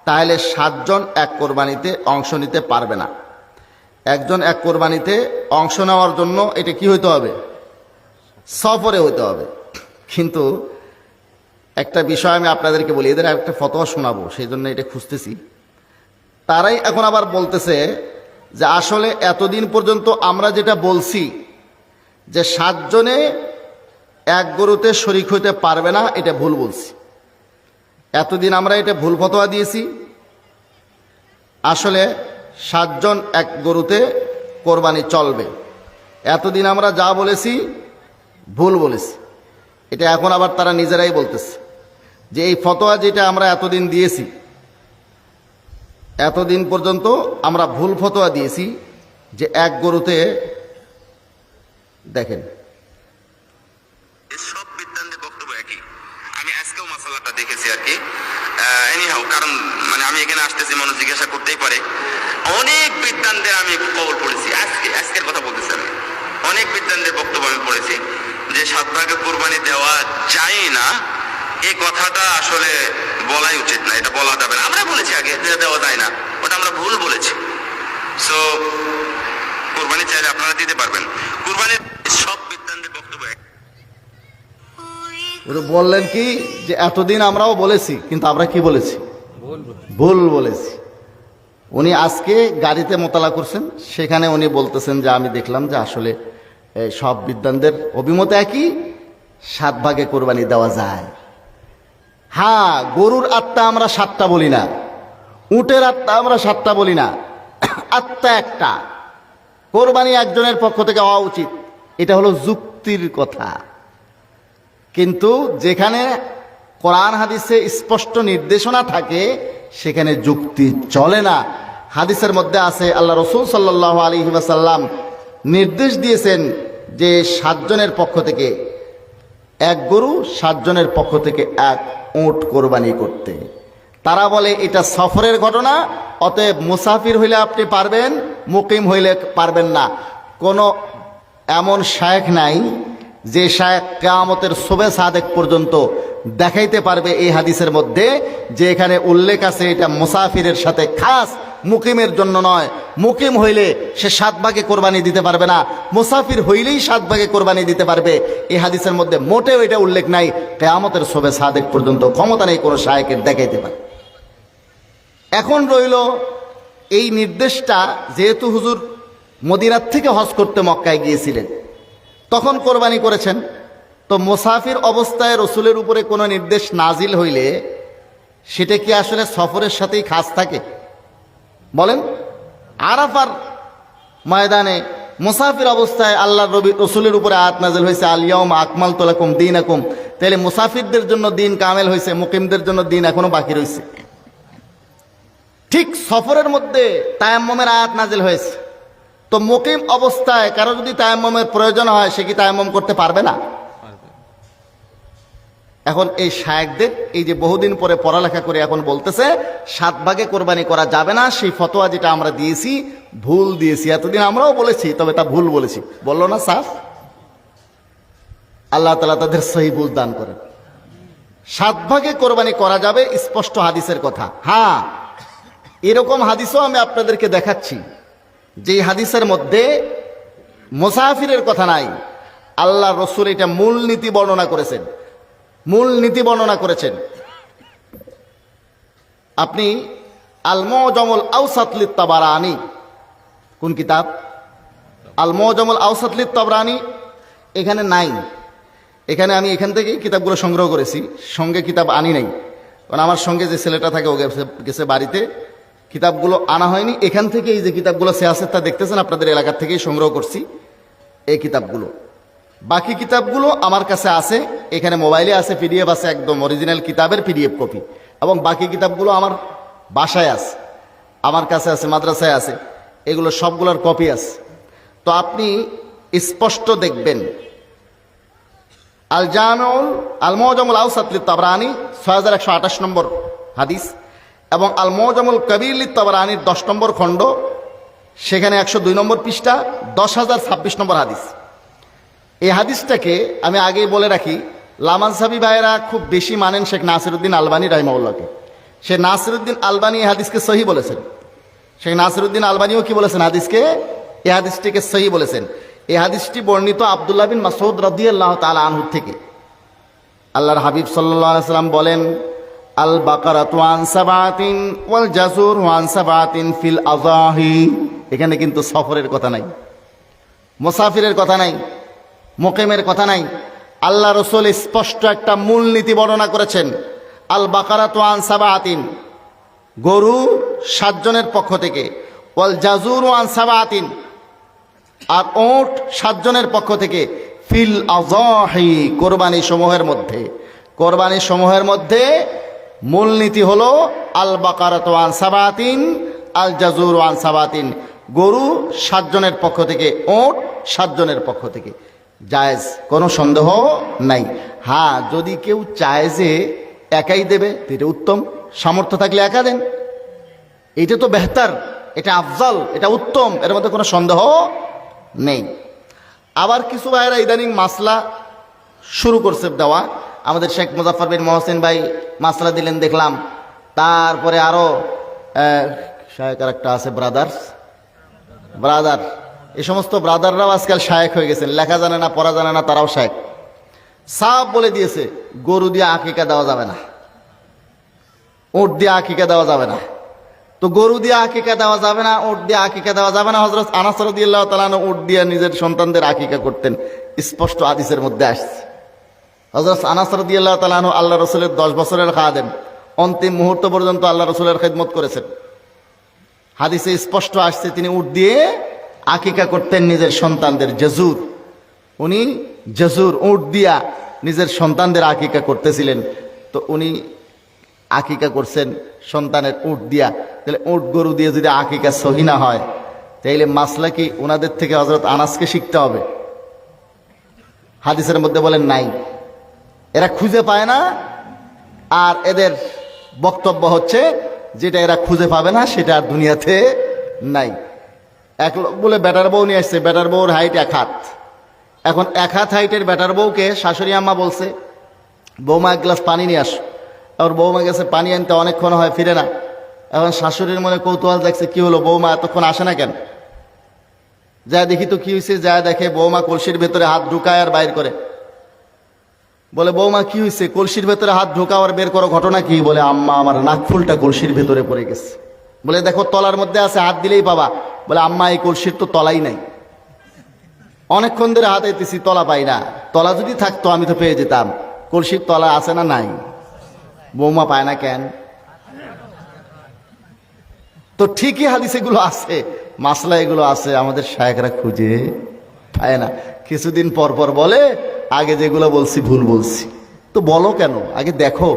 তাহলে 7 জন এক কোরবানিতে অংশ নিতে পারবে না। একজন এক কোরবানিতে অংশ নেওয়ার জন্য এটা কি হইতে হবে? সফরে হইতে হবে। কিন্তু একটা বিষয় আমি আপনাদেরকে বলি, এদের একটা ফতোয়া শোনাবো, সেই জন্য এটা খুঁজতেছি। তারাই এখন আবার বলতেছে যে আসলে এতদিন পর্যন্ত আমরা যেটা বলছি যে 7 জনে এক গরুতে শরিক হইতে পারবে না, এটা ভুল বলছি। এতদিন আমরা এটা ভুল ফতোয়া দিয়েছি। আসলে 7 জন এক গরুতে কোরবানি চলবে, এতদিন আমরা যা বলেছি ভুল বলেছি। এটা এখন আবার তারা নিজেরাই বলতেছে যে এই ফতোয়া যেটা আমরা এতদিন দিয়েছি, এতদিন পর্যন্ত আমরা ভুল ফতোয়া দিয়েছি যে এক গরুতে, দেখেন সব বিদ্যান্তের বক্তব্য একই। আমি আজকেও মশলাটা দেখেছি আর কি। এনিহাউ, কারণ মানে আমি এখানে আসতেছি, মানুষ জিজ্ঞাসা করতেই পারে। অনেক বিদ্যান্তের আমি কবল পড়েছি, আজকের কথা বলতেছি আমি। অনেক বিদ্যান্তের বক্তব্য আমি পড়েছি যে 7 ভাগে কোরবানি দেওয়া যায় না, এই কথাটা আসলে বলাই উচিত না, এটা বলা যাবে না। আমরা বলেছি আগে যে দেওয়া যায় না, ওটা আমরা ভুল বলেছি। সো কোরবানি চাইলে আপনারা দিতে পারবেন। কোরবানির সব বিদ্যান্তের বক্তব্য এক। বললেন কি যে এতদিন আমরাও বলেছি, কিন্তু আমরা কি বলেছি? ভুল বলেছি। উনি আজকে গাড়িতে মোতালা করছেন, সেখানে উনি বলতেছেন যে আমি দেখলাম যে আসলে সব বিদ্বানদের অভিমত একই, 7 ভাগে কোরবানি দেওয়া যায়। হ্যাঁ, গরুর আত্মা আমরা 7টা বলি না, উটের আত্মা আমরা 7টা বলি না, আত্মা একটা। কোরবানি একজনের পক্ষ থেকে হওয়া উচিত, এটা হলো যুক্তির কথা। কিন্তু যেখানে কোরআন হাদিসে স্পষ্ট নির্দেশনা থাকে সেখানে যুক্তি চলে না। হাদিসের মধ্যে আছে আল্লাহ রসুল সাল্লাল্লাহু আলাইহি ওয়াসাল্লাম নির্দেশ দিয়েছেন যে 7 জনের পক্ষ থেকে এক গরু, 7 জনের পক্ষ থেকে এক উট কোরবানি করতে। তারা বলে এটা সফরের ঘটনা, অতএব মুসাফির হইলে আপনি পারবেন, মুকিম হইলে পারবেন না। কোনো এমন শায়েখ নাই যে শায়েখ কিয়ামতের সুবে সাদেক পর্যন্ত দেখাইতে পারবে এই হাদিসের মধ্যে যে এখানে উল্লেখ আছে এটা মুসাফিরের সাথে খাস, মুকিমের জন্য নয়। মুকিম হইলে সে 7 ভাগে কোরবানি দিতে পারবে না, মুসাফির হইলেই 7 ভাগে কোরবানি দিতে পারবে। এই হাদিসের মধ্যে মোটেও এটা উল্লেখ নাই। কিয়ামতের সুবে সাদেক পর্যন্ত ক্ষমতা নেই কোনো শায়েখের দেখাইতে পারে। এখন রইল এই নির্দেশটা, যেহেতু হুজুর মদিনার থেকে হজ করতে মক্কায় গিয়েছিলেন, তখন কোরবানি করেছেন। তো মুসাফির অবস্থায় রসুলের উপরে কোনো নির্দেশ নাজিল হইলে সেটা কি আসলে সফরের সাথেই খাস থাকে? বলেন, আরাফার ময়দানে মুসাফির অবস্থায় আল্লাহ রসুলের উপরে আয়াত নাজিল হয়েছে আল ইয়াউমা আকমালতু লাকুম দীনাকুম, তাহলে মুসাফিরদের জন্য দিন কামেল হয়েছে, মুকিমদের জন্য দিন এখনো বাকি রয়েছে। ঠিক সফরের মধ্যে তায়াম্মুমের আয়াত নাজিল হয়েছে। তো মুকিম অবস্থায় কারো যদি তায়াম্মুমের প্রয়োজন হয়, সে কি তায়াম্মুম করতে পারবে না? এখন এই শায়েখদের এই যে বহুদিন পরে পড়ালেখা করে এখন বলতেছে 7 ভাগে কোরবানি করা যাবে না, সেই ফতোয়া যেটা আমরা দিয়েছি ভুল দিয়েছি। এতদিন আমরাও বলেছি, তবে তা ভুল বলেছি, বললো না সাফ? আল্লাহ তাআলা তাদের সহি বুঝ দান করেন। 7 ভাগে কোরবানি করা যাবে, স্পষ্ট হাদিসের কথা। হ্যাঁ, এরকম হাদিসও আমি আপনাদেরকে দেখাচ্ছি যে হাদিসের মধ্যে মুসাফিরের কথা নাই। আল্লাহ রসুল এটা মূল নীতি বর্ণনা করেছেন, মূল নীতি বর্ণনা করেছেন। আপনি আল মুজামুল আওসাত লিত তাবারানি, কোন কিতাব? আল মুজামুল আওসাত লিত তাবারানি এখানে নাই। এখানে আমি এখান থেকেই কিতাবগুলো সংগ্রহ করেছি, সঙ্গে কিতাব আনি নাই। কারণ আমার সঙ্গে যে ছেলেটা থাকে ও গেছে বাড়িতে, কিতাবগুলো আনা হয়নি, এখান থেকে এই যে কিতাবগুলো সিয়াসেতটা দেখতেছেন আপনাদের এলাকা থেকেই সংগ্রহ করছি এই কিতাবগুলো। বাকি কিতাবগুলো আমার কাছে আছে, এখানে মোবাইলে আছে, পিডিএফ আছে, একদম অরিজিনাল কিতাবের পিডিএফ কপি। এবং বাকি কিতাবগুলো আমার বাসায় আছে, আমার কাছে আছে, মাদ্রাসায় আছে, এগুলো সবগুলোর কপি আছে। তো আপনি স্পষ্ট দেখবেন আল জামিউল আল মুআজামুল আওসাত লিত তাবরানি 6128 নম্বর হাদিস এবং আল মুআজামুল কবির লিত তাবরানির 10 নম্বর খণ্ড, সেখানে 102 নম্বর পৃষ্ঠা, 10026 নম্বর হাদিস। এই হাদিসটাকে আমি আগেই বলে রাখি, লামাজহাবি ভাইয়েরা খুব বেশি মানেন শেখ নাসিরউদ্দিন আলবানী রাহিমাহুল্লাহকে। সে নাসিরউদ্দিন আলবানী এই হাদিসকে সহি বলেছেন। শেখ নাসিরউদ্দিন আলবানীও কি বলেছেন? হাদিসকে, এই হাদিসটিকে সহি বলেছেন। এই হাদিসটি বর্ণিত আব্দুল্লাহ বিন মাসউদ রাদিয়াল্লাহু তাআলা আনহু থেকে। আল্লাহর হাবিব সাল্লাল্লাহু আলাইহি ওয়াসাল্লাম বলেন, আল বাকারাতু আন সাবাতিন ওয়াল জাসুর আন সাবাতিন ফিল আযাহি। এখানে কিন্তু সফরের কথা নাই, মুসাফিরের কথা নাই, মুকিমের কথা নাই। আল্লাহ রাসূল স্পষ্ট একটা মূলনীতি বর্ণনা করেছেন, আল বাকারাতু আন সাবাতিন, গরু 7 জনের পক্ষ থেকে, ওয়াল জাজুর আন সাবাতিন, আর ওট 7 জনের পক্ষ থেকে, ফিল আযাহি, কোরবানি সমূহের মধ্যে। কোরবানি সমূহের মধ্যে মূলনীতি হলো আল বাকারাতু আন সাবাতিন, আল জাজুর আন সাবাতিন, গরু 7 জনের পক্ষ থেকে, ওট 7 জনের পক্ষ থেকে। জায়েজ, কোনো সন্দেহ নাই। হ্যাঁ, যদি কেউ চায় যে একাই দেবে তো এটা উত্তম, সামর্থ্য থাকলে একা দেন, এটা তো বেহতার, এটা আফজাল, এটা উত্তম, এর মধ্যে কোনো সন্দেহ নেই। আবার কিছু ভাইয়েরা ইদানিং মাসলা শুরু করছে দেওয়া। আমাদের শেখ মুজাফফর বিন মহসিন ভাই মাসলা দিলেন দেখলাম, তারপরে আরও শায়েক আর একটা আছে ব্রাদার, এই সমস্ত ব্রাদাররাও আজকাল শায়েক হয়ে গেছেন, লেখা জানে না, পড়া জানে না, তারাও শায়েক। সাফ বলে দিয়েছে গরু দিয়ে আকিকা দেওয়া যাবে না, উট দিয়ে আকিকা দেওয়া যাবে না। তো গরু দিয়ে আকিকা দেওয়া যাবে না, উট দিয়ে আকিকা দেওয়া যাবে না। হযরত আনাস রাদিয়াল্লাহু তাআলা আনহু উট দিয়ে নিজের সন্তানদের আকিকা করতেন, স্পষ্ট হাদিসের মধ্যে আসছে। হযরত আনাস রাদিয়াল্লাহু তাআলা আনহু আল্লাহ রাসূলের 10 বছরের খাদেম, অন্তিম মুহূর্ত পর্যন্ত আল্লাহ রাসূলের খিদমত করেছেন। হাদিসে স্পষ্ট আসছে তিনি উট দিয়ে আকিকা করতেন নিজের সন্তানদের। জাজুর, উনি জাজুর উট দিয়া নিজের সন্তানদের আকিকা করতেছিলেন। তো উনি আকিকা করছেন সন্তানের উট দিয়া, তাহলে উট গরু দিয়ে যদি আকিকা সহি না হয়, তাইলে মাসলা কি ওনাদের থেকে হযরত আনাসকে শিখতে হবে? হাদিসের মধ্যে বলেন নাই, এরা খুঁজে পায় না। আর এদের বক্তব্য হচ্ছে যেটা এরা খুঁজে পাবে না সেটা আর দুনিয়াতে নাই। এক লোক বলে বেটার বউ নিয়ে আসছে, বেটার বউর হাইট 1 হাত। এখন 1 হাত হাইটের বেটার বউকে শাশুড়ি আম্মা বলছে, বৌমা 1 গ্লাস পানি নিয়ে আসো। আর বৌমা গেছে পানি আনতে, অনেকক্ষণ হয় ফিরে না। এখন শাশুড়ির মনে কৌতূহল দেখছে, কি হলো বৌমা এতক্ষণ আসে না কেন? যা দেখি তো কি হয়েছে, যা দেখে বৌমা কলসির ভেতরে হাত ঢুকায় আর বাইর করে। বলে বৌমা কি হয়েছে? কলসির ভেতরে হাত ঢোকাও আর বের করো, ঘটনা কি? বলে আম্মা আমার নাকফুলটা কলসির ভেতরে পড়ে গেছে। বলে দেখো তলার মধ্যে আছে, হাত দিলেই পাবা। বলে আম্মা এই কলসির তো তলাই নাই, অনেকক্ষণ ধরে হাত আইতেছি তলা পাই না, তলা যদি থাকতো আমি তো পেয়ে যেতাম, কলসির তলা আছে না নাই? বৌমা পায় না কেন? তো ঠিকই হাদিস এগুলো আছে, মাসলা এগুলো আছে, আমাদের শায়েখরা খুঁজে পায় না। কিছুদিন পর পর বলে আগে যেগুলো বলছি ভুল বলছি। তো বলো কেন? আগে দেখো,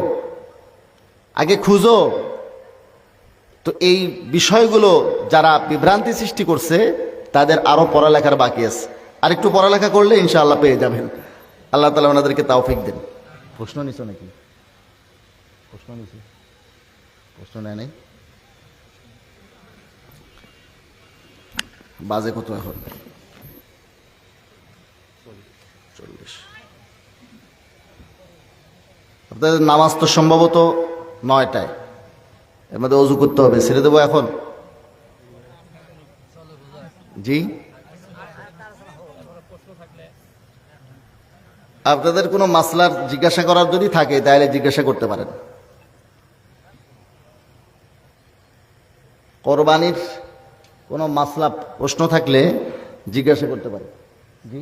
আগে খুঁজো। তো এই বিষয়গুলো যারা বিভ্রান্তি সৃষ্টি করছে তাদের আরো পড়ালেখার বাকি আছে। আর একটু পড়ালেখা করলে ইনশাআল্লাহ পেয়ে যাবেন। আল্লাহ তাআলা ওনাদেরকে তৌফিক দেন। প্রশ্ন নিছো নাকি? প্রশ্ন নেয় নাই? বাজে কত এখন? 40। আপনাদের নামাজ তো সম্ভবত 9টায়, এর মধ্যে অজু করতে হবে, ছেড়ে দেবো এখন? জি, আপনাদের কোনো মাসলার জিজ্ঞাসা করার যদি থাকে তাহলে জিজ্ঞাসা করতে পারেন। কোরবানির কোনো মাসলা প্রশ্ন থাকলে জিজ্ঞাসা করতে পারেন। জি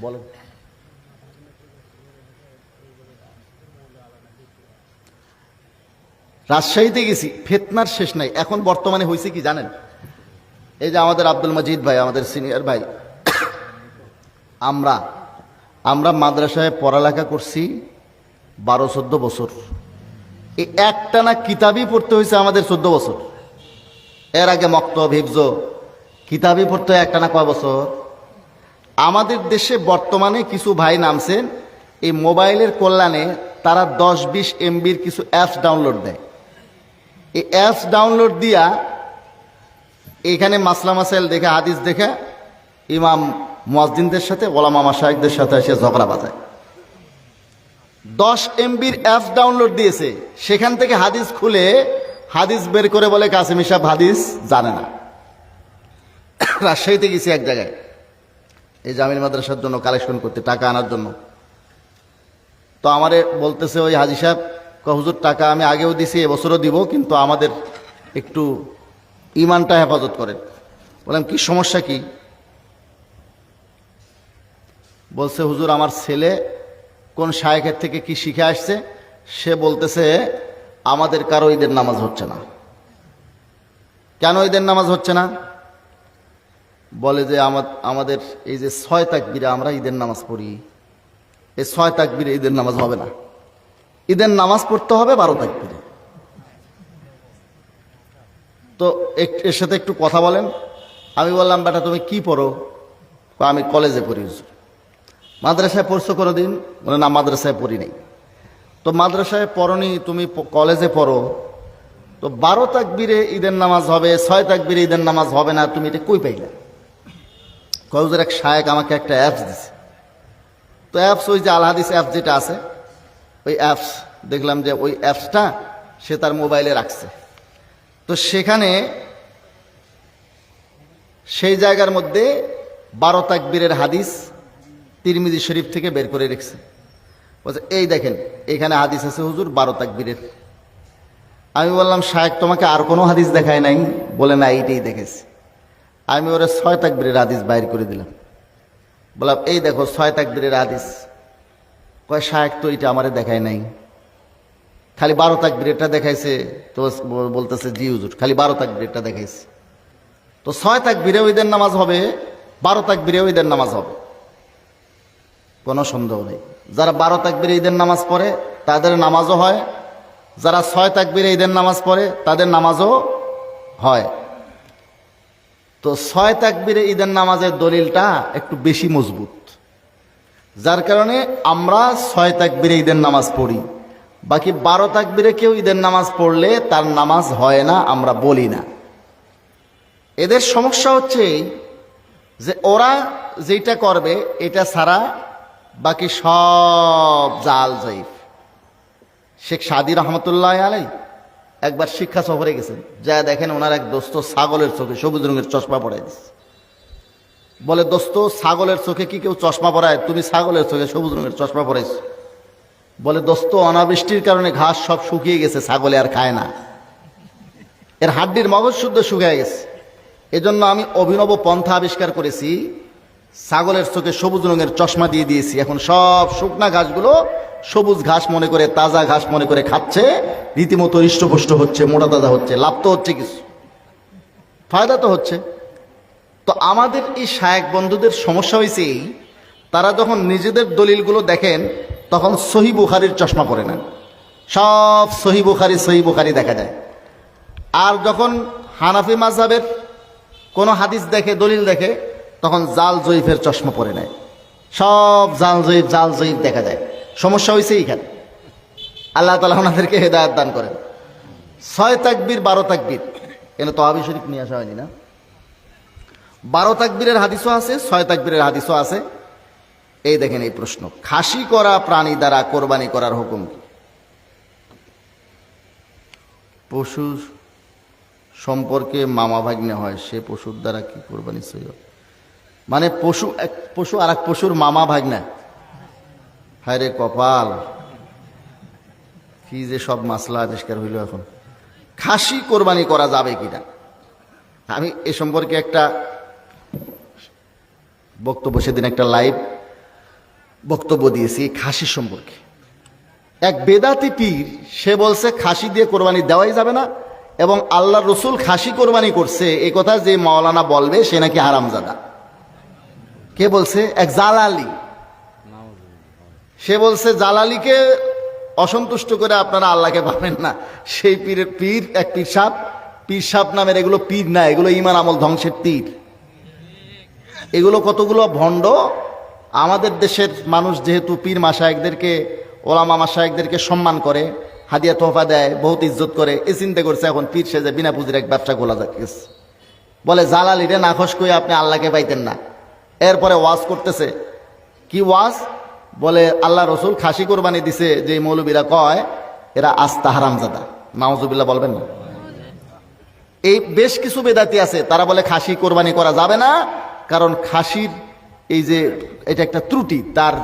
বলেন। রাজশাহীতে গেছি, ফিতনার শেষ নাই। এখন বর্তমানে হয়েছে কি জানেন, এই যে আমাদের আব্দুল মজিদ ভাই, আমাদের সিনিয়র ভাই, আমরা মাদ্রাসায় পড়ালেখা করছি 12-14 বছর। এই একটানা কিতাবই পড়তে হয়েছে আমাদের 14 বছর। এর আগে মক্তব হিফজ কিতাবই পড়তে হয় একটানা কয় বছর। আমাদের দেশে বর্তমানে কিছু ভাই নামছেন এই মোবাইলের কল্যাণে, তারা 10-20 MBর কিছু অ্যাপস ডাউনলোড দেয়। এই অ্যাপস ডাউনলোড দিয়া এখানে মাসলা মাসাইল দেখে, হাদিস দেখে ইমাম মুয়াজ্জিনদের সাথে, ওলামা মাশায়েখদের সাথে এসে ঝগড়া বাজায়। 10 MBর অ্যাপস ডাউনলোড দিয়েছে, সেখান থেকে হাদিস খুলে হাদিস বের করে বলে কাসেমি সাহেব হাদিস জানে না। রাজশাহীতে গেছি এক জায়গায় এই জামিল মাদ্রাসার জন্য কালেকশন করতে, টাকা আনার জন্য। তো আমারে বলতেছে ওই হাজি সাহেব, হুজুর টাকা আমি আগেও দিছি, এবছরও দিব, কিন্তু আমাদের একটু ইমানটা হেফাজত করেন। বললাম কি সমস্যা কি? বলছে হুজুর আমার ছেলে কোন শায়েখের থেকে কি শিখে আসছে, সে বলতেছে আমাদের কারো ঈদের নামাজ হচ্ছে না। কেন ঈদের নামাজ হচ্ছে না? বলে যে আমাদের এই যে 6 তাকবীরে আমরা ঈদের নামাজ পড়ি, এই 6 তাকবীরে ঈদের নামাজ হবে না, ঈদের নামাজ পড়তে হবে 12 তাকবীরে। তো এর সাথে একটু কথা বলেন। আমি বললাম বেটা তুমি কি পড়ো? আমি কলেজে পড়ি। হুজুর মাদ্রাসায় পড়ছো কোনোদিন? বলে না মাদ্রাসায় পড়ি নাই। তো মাদ্রাসায় পড়নি, তুমি কলেজে পড়ো, তো 12 তাকবীরে ঈদের নামাজ হবে, 6 তাকবীরে ঈদের নামাজ হবে না, তুমি এটা কই পাইলে? কলেজের এক শায়েখ আমাকে একটা অ্যাপস দিছে। তো অ্যাপস ওই যে আল হাদিস অ্যাপস যেটা আছে, ওই অ্যাপস দেখলাম যে ওই অ্যাপসটা সে তার মোবাইলে রাখছে। তো সেখানে সেই জায়গার মধ্যে 12 তাকবীরের হাদিস তিরমিজি শরীফ থেকে বের করে রেখেছে। বলছে এই দেখেন এখানে হাদিস আছে হুজুর 12 তাকবীরের। আমি বললাম শায়েখ তোমাকে আর কোনো হাদিস দেখায় নাই? বলে না এইটাই দেখেছি। আমি ওরা 6 তাকবীরের হাদিস বাইর করে দিলাম। বললাম এই দেখো 6 তাকবীরের হাদিস। কয় শায়েখ তো এটা আমারে দেখায় নাই, খালি 12 তাকবীরেরটা দেখাইছে। তো বলতেছে জি হুজুর খালি 12 তাকবীরেরটা দেখাইছে। তো 6 তাকবীরেও ঈদের নামাজ হবে, 12 তাকবীরেও ঈদের নামাজ হবে, কোনো সন্দেহ নেই। যারা 12 তাকবীরে ঈদের নামাজ পড়ে তাদের নামাজও হয়, যারা 6 তাকবীরে ঈদের নামাজ পড়ে তাদের নামাজও হয়। তো 6 তাকবীরে ঈদের নামাজের দলিলটা একটু বেশি মজবুত, যার কারণে আমরা 6 তাকবীরে ঈদের নামাজ পড়ি। বাকি 12 তাকবীরে কেউ ঈদের নামাজ পড়লে তার নামাজ হয় না, আমরা বলি না। এদের সমস্যা হচ্ছে যে ওরা যেটা করবে এটা ছাড়া বাকি সব জাল জয়ীফ। শেখ সাদি রহমতুল্লাহ আলাই একবার শিক্ষা সফরে গেছেন, যা দেখেন ওনার এক দোস্ত ছাগলের চোখে সবুজ রঙের চশমা পরাই দিচ্ছে। বলে দোস্ত ছাগলের চোখে কি কেউ চশমা পরায়? তুমি ছাগলের চোখে সবুজ রঙের চশমা পরাইছ। বলে দোস্ত অনাবৃষ্টির কারণে ঘাস সব শুকিয়ে গেছে, ছাগলে আর খায় না, এর হাড্ডির মগজ শুদ্ধ শুকিয়ে গেছে। এজন্য আমি অভিনব পন্থা আবিষ্কার করেছি, ছাগলের চোখে সবুজ রঙের চশমা দিয়ে দিয়েছি। এখন সব শুকনা ঘাসগুলো সবুজ ঘাস মনে করে, তাজা ঘাস মনে করে খাচ্ছে, রীতিমতো হৃষ্টপুষ্ট হচ্ছে, মোটা তাজা হচ্ছে। লাভ তো হচ্ছে, কিছু ফায়দা তো হচ্ছে। তো আমাদের এই শায়েখ বন্ধুদের সমস্যা হয়েছে এই, তারা যখন নিজেদের দলিলগুলো দেখেন তখন সহি বুখারীর চশমা পরে নেন, সব সহি বুখারী দেখা যায়। আর যখন হানাফি মাযহাবের কোনো হাদিস দেখে, দলিল দেখে, তখন জাল জয়ীফের চশমা পরে নেয়, সব জাল জয়ীফ দেখা যায়। সমস্যা হয়েছে এইখানে। আল্লাহ তাআলা ওনাদেরকে হেদায়েত দান করেন। 6 তাকবীর 12 তাকবীর, এখানে তহাবি শরীফ নিয়ে আসা হয়নি না? 12 তাকবীরের হাদিসও আছে, 6 তাকবীরের হাদিসও আছে। এই দেখেন এই প্রশ্ন, খাসি করা প্রাণী দ্বারা কোরবানি করার হুকুম কি? পশু সম্পর্কে মামা ভাগ্নে হয়, সে পশুর দ্বারা কি কোরবানি সই হবে? মানে পশু আর এক পশুর মামা ভাগ্না। হায় রে কপাল, কি যে সব মাসলা আবিষ্কার হইল। এখন খাসি কোরবানি করা যাবে কিনা, আমি এ সম্পর্কে একটা বক্তব্য, সেদিন একটা লাইভ বক্তব্য দিয়েছি খাসি সম্পর্কে। এক বেদাতি পীর, সে বলছে খাসি দিয়ে কোরবানি দেওয়াই যাবে না, এবং আল্লাহ রসুল খাসি কোরবানি করছে এই কথা যে মাওলানা বলবে সে নাকি হারামজাদা। কে বলছে? এক জালালি। সে বলছে জালালিকে অসন্তুষ্ট করে আপনারা আল্লাহকে পাবেন না। সেই পীরের পীর এক পীর সাপ নামের, এগুলো পীর না, এগুলো ইমান আমল ধ্বংসের তীর। এগুলো কতগুলো ভণ্ড। আমাদের দেশের মানুষ যেহেতু পীর মাশায়েখদেরকে, ওলামা মাশায়েখদেরকে সম্মান করে, হাদিয়া তোহফা দেয়, বহুত ইজ্জত করে, এ চিন্তা করছে এখন পীর সেজে বিনা পুঁজির এক ব্যবসা খোলা গেছে। বলে জালালিরে নাখোশ করে আপনি আল্লাহকে পাইতেন না। এরপরে ওয়াজ করতেছে। কি ওয়াজ? বলে আল্লাহ রসুল খাসি কোরবানি দিছে, যে মৌলবীরা কয় এরা আস্তা হারামজাদা। নাউজুবিল্লাহ বলবেন না? এই বেশ কিছু বেদাতি আছে, তারা বলে খাসি কোরবানি করা যাবে না, কারণ খাসির এই যে এটা একটা ত্রুটি, তার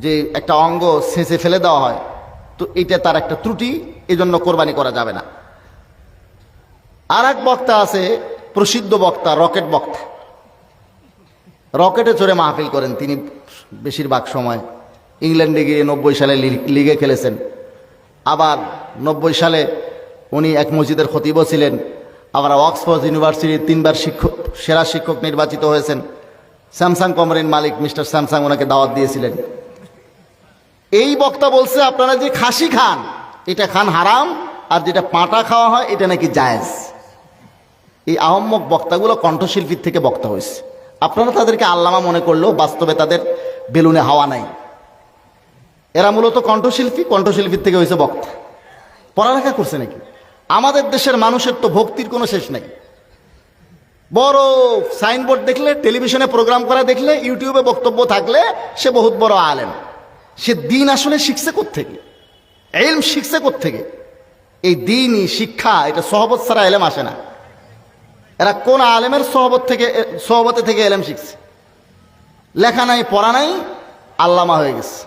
যে একটা অঙ্গ ছেঁচে ফেলে দেওয়া হয়, তো এটা তার একটা ত্রুটি, এই জন্য কোরবানি করা যাবে না। আর এক বক্তা আছে, প্রসিদ্ধ বক্তা, রকেট বক্তা, রকেটে চড়ে মাহফিল করেন তিনি বেশিরভাগ সময়। ইংল্যান্ডে গিয়ে 90 সালে লিগে খেলেছেন। আবার 90 সালে উনি এক মসজিদের খতিবও ছিলেন। আবার অক্সফোর্ড ইউনিভার্সিটির 3 বার সেরা শিক্ষক নির্বাচিত হয়েছেন। স্যামসাং কোম্পানির মালিক মিস্টার স্যামসাং ওনাকে দাওয়াত দিয়েছিলেন। এই বক্তা বলছে আপনারা যে খাসি খান এটা খান হারাম, আর যেটা পাঁটা খাওয়া হয় এটা নাকি জায়েজ। এই আহম্মক বক্তাগুলো কণ্ঠশিল্পীর থেকে বক্তা হয়েছে। আপনারা তাদেরকে আল্লামা মনে করলেও বাস্তবে তাদের বেলুনে হাওয়া নাই। এরা মূলত কণ্ঠশিল্পীর থেকে হয়েছে বক্তা। পড়ালেখা করছে নাকি? আমাদের দেশের মানুষের তো ভক্তির কোনো শেষ নাই। বড় সাইনবোর্ড দেখলে, টেলিভিশনে প্রোগ্রাম করা দেখলে, ইউটিউবে বক্তব্য থাকলে সে বহুত বড় আলেম। সে দিন আসলে শিখছে কোত্থেকে? এলম শিখছে কোত্থেকে? এই দিনই শিক্ষা, এটা সহবত ছাড়া এলেম আসে না। এরা কোন আলেমের সহবতে থেকে এলেম শিখছে? লেখা নাই, পড়া নাই, আল্লামা হয়ে গেছে।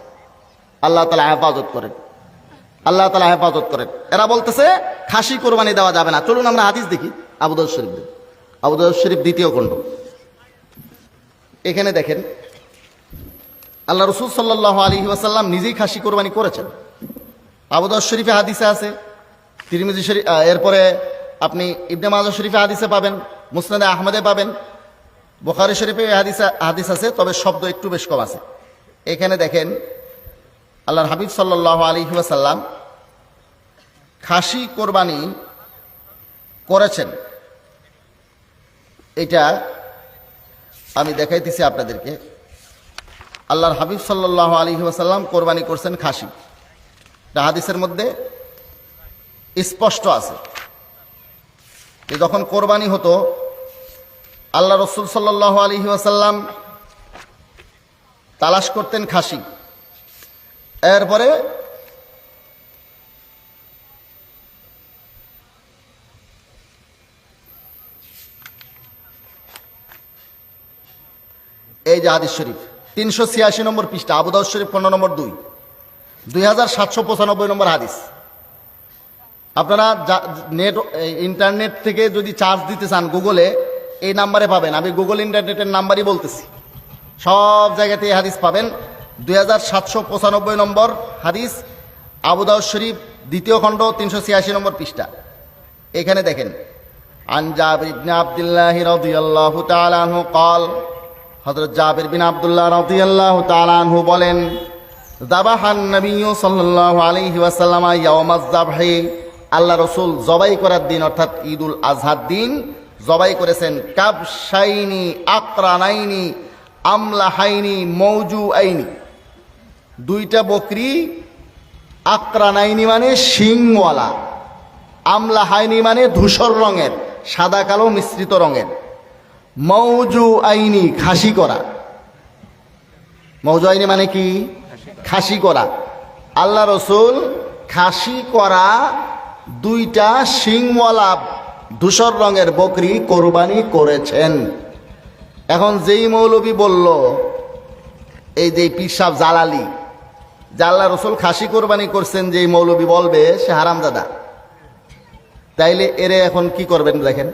আল্লাহ তাআলা হেফাজত করেন, আল্লাহ তাআলা হেফাজত করেন। এরা বলতেছে খাসি কোরবানি দেওয়া যাবে না। চলুন আমরা হাদিস দেখি। আবু দাউদ শরীফ 2য় খণ্ড। এখানে দেখেন আল্লাহ রসুল সাল্লাল্লাহু আলাইহি ওয়াসাল্লাম নিজেই খাসি কোরবানি করেছেন। আবু দাউদ শরীফে হাদিসে আছে, তিরমিজি শরীফ, এরপরে আপনি ইবনে মাজাহ শরীফে হাদিসে পাবেন, মুসনাদে আহমদে পাবেন, বুখারী শরীফে হাদিস আছে, তবে শব্দ একটু বেশ কম আছে। এখানে দেখেন আল্লাহর হাবিব সাল্লাল্লাহু আলাইহি ওয়াসাল্লাম খাসি কোরবানি করেছেন। এটা আমি দেখাইতেছি আপনাদেরকে। আল্লাহর হাবিব সাল্লাল্লাহু আলাইহি ওয়াসাল্লাম কোরবানি করছেন খাসি। এটা হাদিসের মধ্যে স্পষ্ট আছে যে যখন কোরবানি হতো আল্লাহ রসুল সাল্লাল্লাহু আলাইহি ওয়াসাল্লাম তালাশ করতেন খাসি। এরপরে এই যে হাদিস শরীফ 386 নম্বর পৃষ্ঠা, আবু দাউদ শরীফ 15 নম্বর 2, 2795 নম্বর হাদিস। আপনারা ইন্টারনেট থেকে যদি চার্জ দিতে চান গুগলে, এই নাম্বারে পাবেন। আমি গুগল ইন্টারনেটের নাম্বারই বলতেছি, সব জায়গাতে এই হাদিস পাবেন। 2795 নম্বর হাদিস, আবু দাউদ শরীফ 2য় খণ্ড 386 নম্বর পৃষ্ঠা। এখানে দেখেন আন জাবির ইবনে আব্দুল্লাহ রাদিয়াল্লাহু তাআলা আনহু قال, হযরত জাবির বিন আব্দুল্লাহ রাদিয়াল্লাহু তাআলা আনহু বলেন, যাবাহান নবী সাল্লাল্লাহু আলাইহি ওয়াসাল্লাম ইয়াওমাজ যাবহি, আল্লাহ রসুল জবাই করার দিন অর্থাৎ ঈদুল আজহার দিন জবাই করেছেন কাবশাইনি আকরানাইনি আমলাহাইনি মৌজুআইনি, 2টা বকরি। আকরানাইনি মানে শিংওয়ালা, আমলাহাইনি মানে ধূসর রঙের, সাদা কালো মিশ্রিত রঙের, মৌজুআইনি খাসি করা। মৌজুআইনি মানে কি? খাসি করা। আল্লাহ রসুল খাসি করা 2টা শিংওয়ালা ধূসর রঙের বকরি কোরবানি করেছেন। এখন যেই মৌলবী বলল, এই যে পীর সাহেব জালালি, যে আল্লাহ রসুল খাসি কোরবানি করছেন, যেই মৌলবী বলবে সে হারামজাদা। তাইলে এরে এখন কি করবেন দেখেন,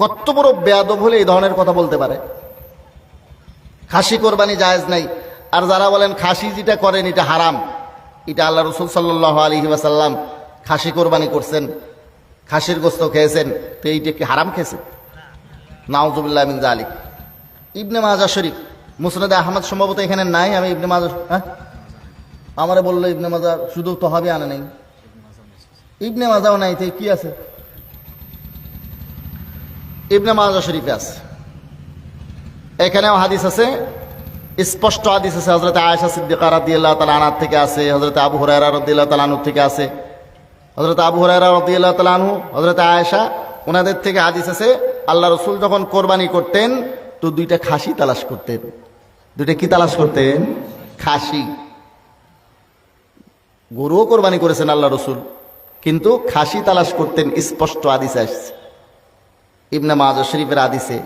কত বড় বেয়াদব হলে এই ধরনের কথা বলতে পারে। খাসি কোরবানি জায়েজ নাই। আর যারা বলেন খাসি যেটা করেন এটা হারাম, এটা আল্লাহ রসুল সাল্লাল্লাহু আলাইহি ওয়াসাল্লাম খাসি কোরবানি করছেন, খাসির গোস্ত খেয়েছেন, তো এইটা কি হারাম খেয়েছেন? নাউজুবিল্লাহ মিন যালিক। ইবনে মাজাহ শরীফ, মুসনাদে আহমদ সম্ভবত এখানে নাই, আমি ইবনে মাজাহ, হ্যাঁ আমারে বললো ইবনে মাজাহ শুধু তহাবি আনে নাই, ইবনে মাজাহ নাই, তো কি আছে? ইবনে মাজাহ শরীফে আছে, এখানেও হাদিস আছে, স্পষ্ট হাদিস আছে। হযরত আয়েশা সিদ্দিকা রাদিয়াল্লাহু তাআলা আনহা থেকে আছে, হযরত আবু হুরায়রা রাদিয়াল্লাহু তাআলা আনহু থেকে আছে, হযরত আবু হুরায়রা রাদিয়াল্লাহু তাআলা আনহু, হযরত আয়েশা ওনাদের থেকে হাদিস আছে, আল্লাহ রসুল যখন কোরবানি করতেন তো দুইটা খাসি তালাশ করতেন। দুইটা কি তালাশ করতেন? খাসি। গরুও কোরবানি করেছেন আল্লাহ রসুল, কিন্তু খাসি তালাশ করতেন, স্পষ্ট হাদিসে আসছে। ইবনে মাজাহ শরীফের হাদিসে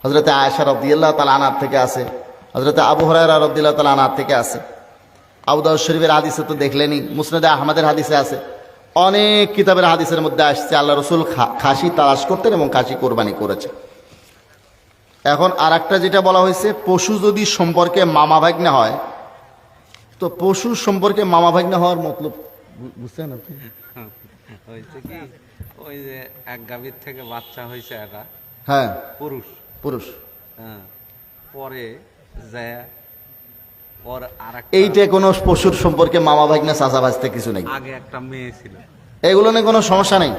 হযরত আয়েশা রাদিয়াল্লাহু তাআলা আনহা থেকে আছে, হযরত আবু হুরায়রা রাদিয়াল্লাহু তাআলা আনহু থেকে আছে। আবু দাউদ শরীফের হাদিসে তো দেখলেনই, মুসনাদে আহমদের হাদিসে আছে, অনেক কিতাবের হাদিসের মধ্যে আসছে আল্লাহ রসুল খাসি তালাশ করতেন এবং খাসি কোরবানি করেছে। এখন আর একটা যেটা বলা হয়েছে, পশু যদি সম্পর্কে মামা ভাগ্নে হয়, তো পশু সম্পর্কে মামা ভাগ্নে হওয়ার মতলব বুঝছেন আপনি? হয়েছে কি, ওই যে এক গাভীর থেকে বাচ্চা হয়েছে একটা হ্যাঁ, পুরুষ, পুরুষ। হ্যাঁ, পরে যে ওর আর এইটা কোনো পশুর সম্পর্কে মামা ভাগ্নে চাচা ভাজতে কিছু নেই, আগে একটা মেয়ে ছিল, এগুলো নিয়ে কোনো সমস্যা নেই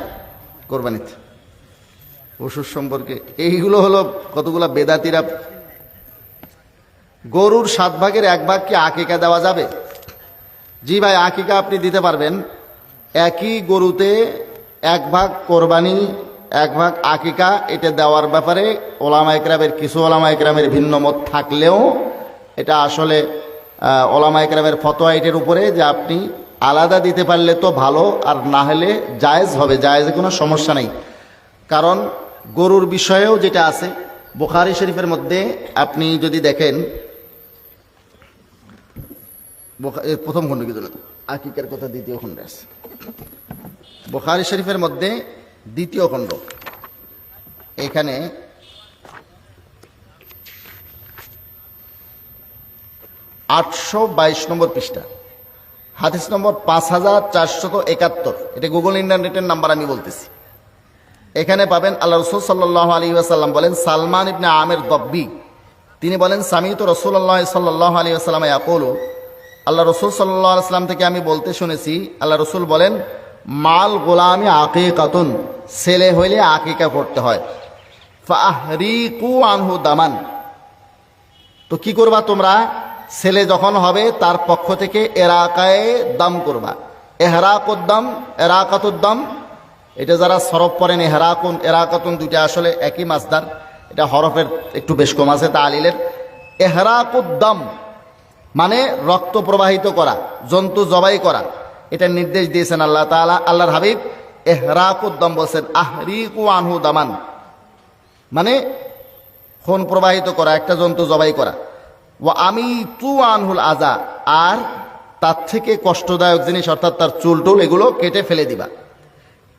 কোরবানিতে। পশুর সম্পর্কে এইগুলো হলো কতগুলা বেদাতিরা। গরুর 7 ভাগের 1 ভাগ কি আকিকা দেওয়া যাবে? জি ভাই, আকিকা আপনি দিতে পারবেন। একই গরুতে 1 ভাগ কোরবানি, 1 ভাগ আকিকা, এটা দেওয়ার ব্যাপারে ওলামা ইকরামের, কিছু ওলামা ইকরামের ভিন্ন মত থাকলেও এটা আসলে ওলামা ইকরামের ফতোয়া এটার উপরে যে আপনি আলাদা দিতে পারলে তো ভালো, আর না হলে জায়েজ হবে, জায়েজে কোনো সমস্যা নেই। কারণ গরুর বিষয়েও যেটা আছে বুখারী শরীফের মধ্যে, আপনি যদি দেখেন প্রথম খণ্ড কি জানেন, আকিকার কথা দ্বিতীয় খণ্ডে আছে, বুখারী শরীফের মধ্যে 2য় খণ্ড, এখানে 822 নম্বর পৃষ্ঠা, হাদিস নম্বর 5471। এটা গুগল ইন্টারনেটের নাম্বার আমি বলতেছি। এখানে পাবেন আল্লাহ রসুল সাল্লাল্লাহু আলাইহি ওয়াসাল্লাম বলেন, সালমান ইবনে আমির দব্বি তিনি বলেন, সামিতু রাসূলুল্লাহ সাল্লাল্লাহু আলাইহি ওয়াসাল্লাম ইয়াকুলু, আল্লাহ রসুল সাল্লাল্লাহু আলাইহি ওয়াসাল্লাম থেকে আমি বলতে শুনেছি, আল্লাহ রসুল বলেন, মাল গোলামি আকিকাতুন, ছেলে হইলে আকিকা করতে হয়, ফাহরিকু আনহু দামান, তো কি করবা তোমরা, ছেলে যখন হবে তার পক্ষ থেকে এরাকায়ে দাম করবা। এহরাকুদ্দাম, এরাকাতুদ্দাম, এটা যারা সরফ পড়েন, এহরাকুন এরাকাতুন দুইটা আসলে একই মাসদার, এটা হরফের একটু বেশ কম আছে তালিলের। এহরাকুদ্দাম মানে রক্ত প্রবাহিত করা, জন্তু জবাই করা, এটা নির্দেশ দিয়েছেন আল্লাহ তাআলা। আল্লাহর হাবিব এহরাকুদ্দাম বলছেন, আহরিকু আনহু দামান মানে খুন প্রবাহিত করা, একটা জন্তু জবাই করা। ওয়া আমিতু আনহুল আযা, আর তার থেকে কষ্টদায়ক জিনিস অর্থাৎ তার চুল টুল এগুলো কেটে ফেলে দিবা।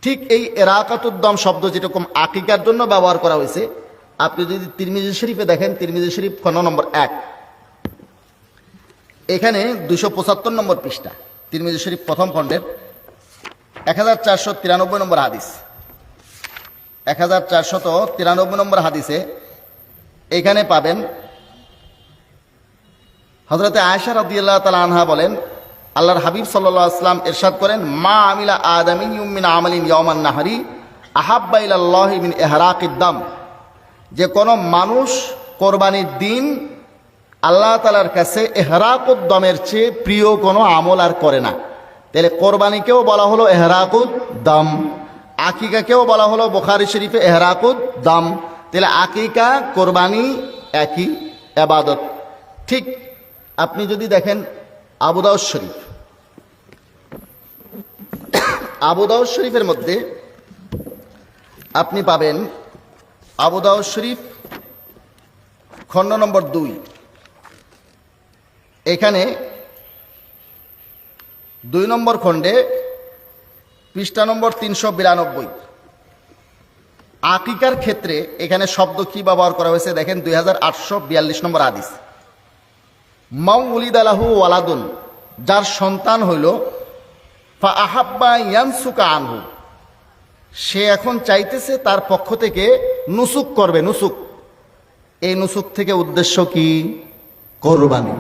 ঠিক এই এরাকাতুদ্দাম শব্দ যেরকম আকিকার জন্য ব্যবহার করা হয়েছে, আপনি যদি তিরমিজি শরীফে দেখেন, তিরমিজি শরীফ খণ্ড নম্বর 1, এখানে 275 নম্বর পৃষ্ঠা, তিরমিজি শরীফ প্রথম খণ্ডের 1493 নম্বর হাদিস, 1493 নম্বর হাদিসে এখানে পাবেন হযরতে আয়েশা রাদিয়াল্লাহু তাআলা আনহা বলেন, আল্লাহর হাবিব সাল্লাল্লাহু আলাইহি ওয়াসাল্লাম ইরশাদ করেন, মা আমিলা আদামিয়্যুম মিন আমালিন ইয়াওমান নাহরি আহাব্বা ইলাল্লাহি মিন ইহরাকিদ দাম, যে কোনো মানুষ কোরবানির দিন আল্লাহ তাআলার কাছে ইহরাকুদ দামের চেয়ে প্রিয় কোনো আমল আর করে না। তাহলে কোরবানিকেও বলা হলো ইহরাকুদ দাম, আকিকাকেও বলা হলো বুখারী শরীফে ইহরাকুদ দাম। তাহলে আকিকা কোরবানি একই ইবাদত। ঠিক আপনি যদি দেখেন আবু দাউদ শরীফ, আবু দাউদ শরীফের মধ্যে আপনি পাবেন আবু দাউদ শরীফ খণ্ড নম্বর 2, এখানে 2 নম্বর খণ্ডে পৃষ্ঠা নম্বর 392, আকিকার ক্ষেত্রে এখানে শব্দ কি ব্যবহার করা হয়েছে দেখেন, 2842 নম্বর হাদিস, মাউলিদা লাহু ওয়ালাদুন, যার সন্তান হইল, ফা আহাব্বা ইয়ানসুকা আনহু, সে এখন চাইতেছে তার পক্ষ থেকে নুসুক করবে। নুসুক, এই নুসুক থেকে উদ্দেশ্য কি? কোরবানি।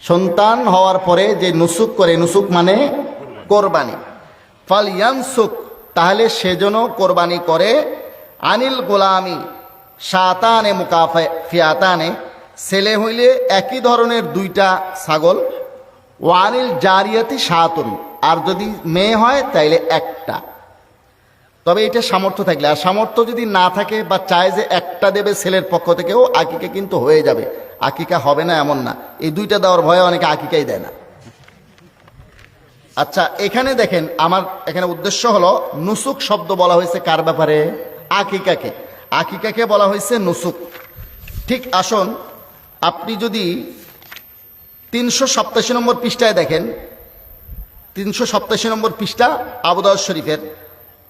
সন্তান হওয়ার পরে যে নুসুক করে, নুসুক মানে কোরবানি। ফাল ইয়ানসুক, তাহলে সেজন্য কোরবানি করে। আনিল গোলামি শাতানে মুকাফিয়াতানে, ছেলে হইলে একই ধরনের দুইটা ছাগল। ওয়ানিল জারিয়াতি শাতুন, আর যদি মেয়ে হয় তাইলে একটা। তবে এটা সামর্থ্য থাকলে, আর সামর্থ্য যদি না থাকে বা চায় যে একটা দেবে ছেলের পক্ষ থেকেও, আকিকা কিন্তু হয়ে যাবে। আকিকা হবে না এমন না, এই দুইটা দেওয়ার ভয়ে অনেকে আকিকাই দেয় না। আচ্ছা, এখানে দেখেন, আমার এখানে উদ্দেশ্য হলো, নুসুক শব্দ বলা হয়েছে কার ব্যাপারে? আকিকাকে। আকিকাকে বলা হয়েছে নুসুক। ঠিক আসুন, আপনি যদি 387 নম্বর পৃষ্ঠায় দেখেন, 387 নম্বর পৃষ্ঠা আবু দাউদ শরীফের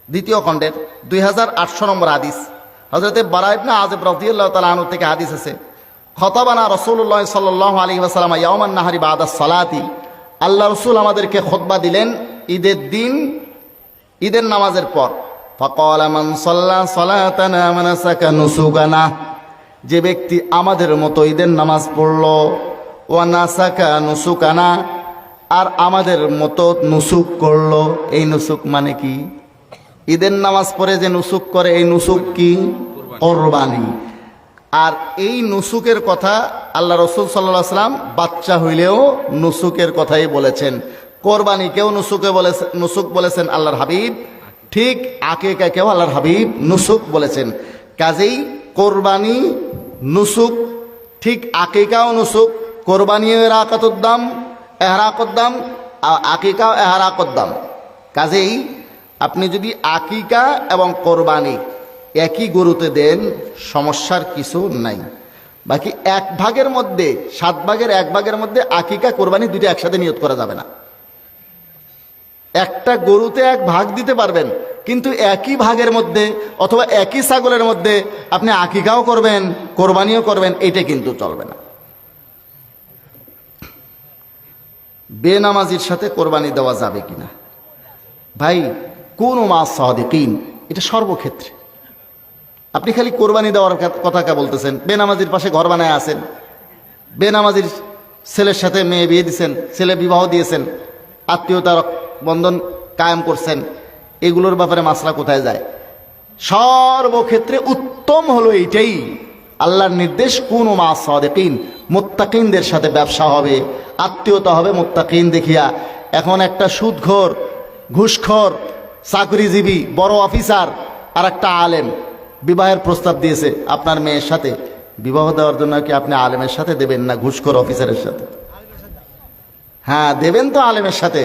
2য় খণ্ডের 2800 নম্বর হাদিস, হযরতে বারা ইবনে আযিব রাদিয়াল্লাহু তাআলা আনহু থেকে হাদিস আছে, খতাবানা রাসূলুল্লাহ সাল্লাল্লাহু আলাইহি ওয়াসাল্লাম ইয়াওমান নাহরি বাদা সালাতি, আল্লাহ রাসূল আমাদেরকে খুতবা দিলেন ঈদের দিন, ঈদের নামাজের পর। ফাকালা মান সাল্লা সালাতানা মানাসাকা নুসুকানা, যে ব্যক্তি আমাদের মতো ঈদের নামাজ পড়ল, ওয়া নাসাকা নুসুকানা, আর আমাদের মতো নুসুক করলো। এই নুসুক মানে কি? ঈদের নামাজ পড়ে যে নুসুক করে, এই নুসুক কি? কোরবানি। আর এই নুসুকের কথা আল্লাহ রাসূল সাল্লাল্লাহু আলাইহি ওয়াসাল্লাম বাচ্চা হইলেও নুসুকের কথাই বলেছেন। কোরবানিকেও নুসুক বলেছেন আল্লাহর হাবিব, ঠিক আকিকাকেও আল্লাহর হাবিব নুসুক বলেছেন। কাজেই কোরবানি নুসুক, ঠিক আকিকাও নুসুক। কোরবানিও এহরাকুদ্দাম, আকিকাও এহরাকুদ্দাম। কাজেই আপনি যদি আকিকা এবং কোরবানি একই গরুতে দেন, সমস্যার কিছু নাই। বাকি 1 ভাগের মধ্যে, 7 ভাগের 1 ভাগের মধ্যে আকিকা কোরবানি দুইটা একসাথে নিয়ত করা যাবে না। একটা গরুতে 1 ভাগ দিতে পারবেন, কিন্তু একই ভাগের মধ্যে অথবা একই ছাগলের মধ্যে আপনি আকিকাও করবেন, কোরবানিও করবেন, এটা কিন্তু চলবে না। বেনামাজির সাথে কোরবানি দেওয়া যাবে কিনা? ভাই, কোন মা সাদিকিন, এটা সর্বক্ষেত্রে। আপনি খালি কোরবানি দেওয়ার কথা কে বলতেছেন? বেনামাজির পাশে ঘর বানায় আছেন, বেনামাজির ছেলের সাথে মেয়ে বিয়ে দিয়েছেন, ছেলে বিবাহ দিয়েছেন, আত্মীয়তার বন্ধন কায়েম করছেন, এগুলোর ব্যাপারে মাসলা কোথায় যায়? সর্বক্ষেত্রে উত্তম হলো এইটাই, আল্লাহর নির্দেশ, কোন মা সাদিকিন, মুত্তাকিনদের সাথে ব্যবসা হবে, আত্মীয়তা হবে মুত্তাকিন দেখিয়া। এখন একটা সুদখোর, ঘুষখোর, চাকরিজীবী, বড় অফিসার আর একটা আলেম বিবাহের প্রস্তাব দিয়েছে আপনার মেয়ের সাথে, বিবাহ দেওয়ার জন্য কি আপনি আলেমের সাথে দেবেন না ঘুষখোর অফিসারের সাথে? হ্যাঁ, দেবেন তো আলেমের সাথে,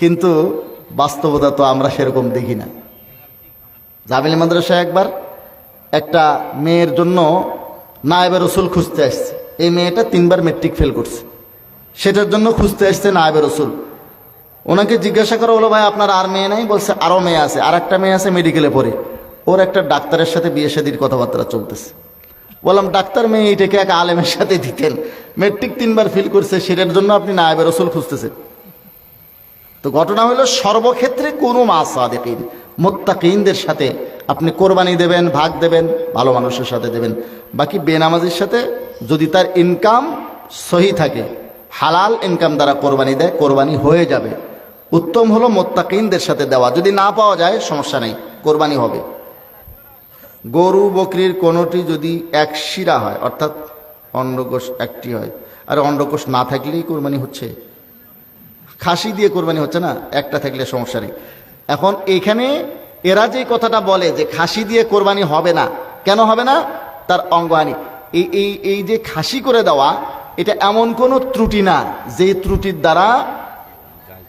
কিন্তু বাস্তবতা তো আমরা সেরকম দেখি না। জামিল মাদ্রাসায় একবার একটা মেয়ের জন্য নায়েবে রসুল খুঁজতে আসছে। এই মেয়েটা 3বার মেট্রিক ফেল করছে, সেটার জন্য খুঁজতে আসছে নায়েবে রসুল। ওনাকে জিজ্ঞাসা করা হলো, ভাই আপনার আর মেয়ে নাই? বলছে আরও মেয়ে আছে, আর একটা মেয়ে আছে মেডিকেলে পড়ে, ওর একটা ডাক্তারের সাথে বিয়ে শাদীর কথাবার্তা চলতেছে। বললাম, ডাক্তার মেয়ে এটাকে এক আলেমের সাথে দিতেন, মেট্রিক 3বার ফেল করছে, সেটার জন্য আপনি নায়েবে রসুল খুঁজতেছেন? তো ঘটনা হলো, সর্বক্ষেত্রে কোনো মা সাদিকিন, মুত্তাকিনদের সাথে আপনি কোরবানি দেবেন, ভাগ দেবেন, ভালো মানুষের সাথে দেবেন। বাকি বেনামাজির সাথে যদি তার ইনকাম সহি থাকে, হালাল ইনকাম দ্বারা কোরবানি দেয়, কোরবানি হয়ে যাবে। উত্তম হলো মুত্তাকিনদের সাথে দেওয়া। যদি না পাওয়া যায় সমস্যা নেই, কোরবানি হবে। গরু বকরির কোনোটি যদি 1 শিরা হয়, অর্থাৎ অন্ডকোষ 1টি হয়, আর অন্ডকোষ না থাকলেই কোরবানি হচ্ছে, খাসি দিয়ে কোরবানি হচ্ছে না, একটা থাকলে সমস্যা নেই। এখন এখানে এরা যে কথাটা বলে যে খাসি দিয়ে কোরবানি হবে না, কেন হবে না? তার অঙ্গহানি। এই যে খাসি করে দেওয়া, এটা এমন কোনো ত্রুটি না যে ত্রুটির দ্বারা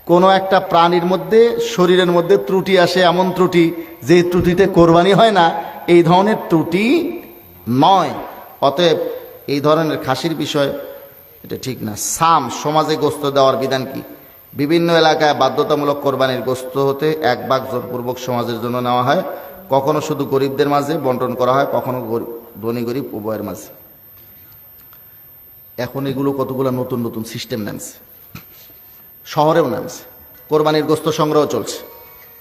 কোনো একটা প্রাণীর মধ্যে, শরীরের মধ্যে ত্রুটি আসে, এমন ত্রুটি যে ত্রুটিতে কোরবানি হয় না, এই ধরনের ত্রুটি নয়। অতএব এই ধরনের খাসির বিষয় এটা ঠিক না। সাম, সমাজে গোস্ত দেওয়ার বিধান কি? বিভিন্ন এলাকায় বাধ্যতামূলক কোরবানির গোস্ত হতে 1 ভাগ জোরপূর্বক সমাজের জন্য নেওয়া হয়। কখনো শুধু গরিবদের মাঝে বন্টন করা হয়, কখনো ধনী গরিব উভয়ের মাঝে। এখন এগুলো কতগুলো নতুন নতুন সিস্টেম নামছে, শহরেও নামছে। কোরবানির গোস্ত সংগ্রহ চলছে,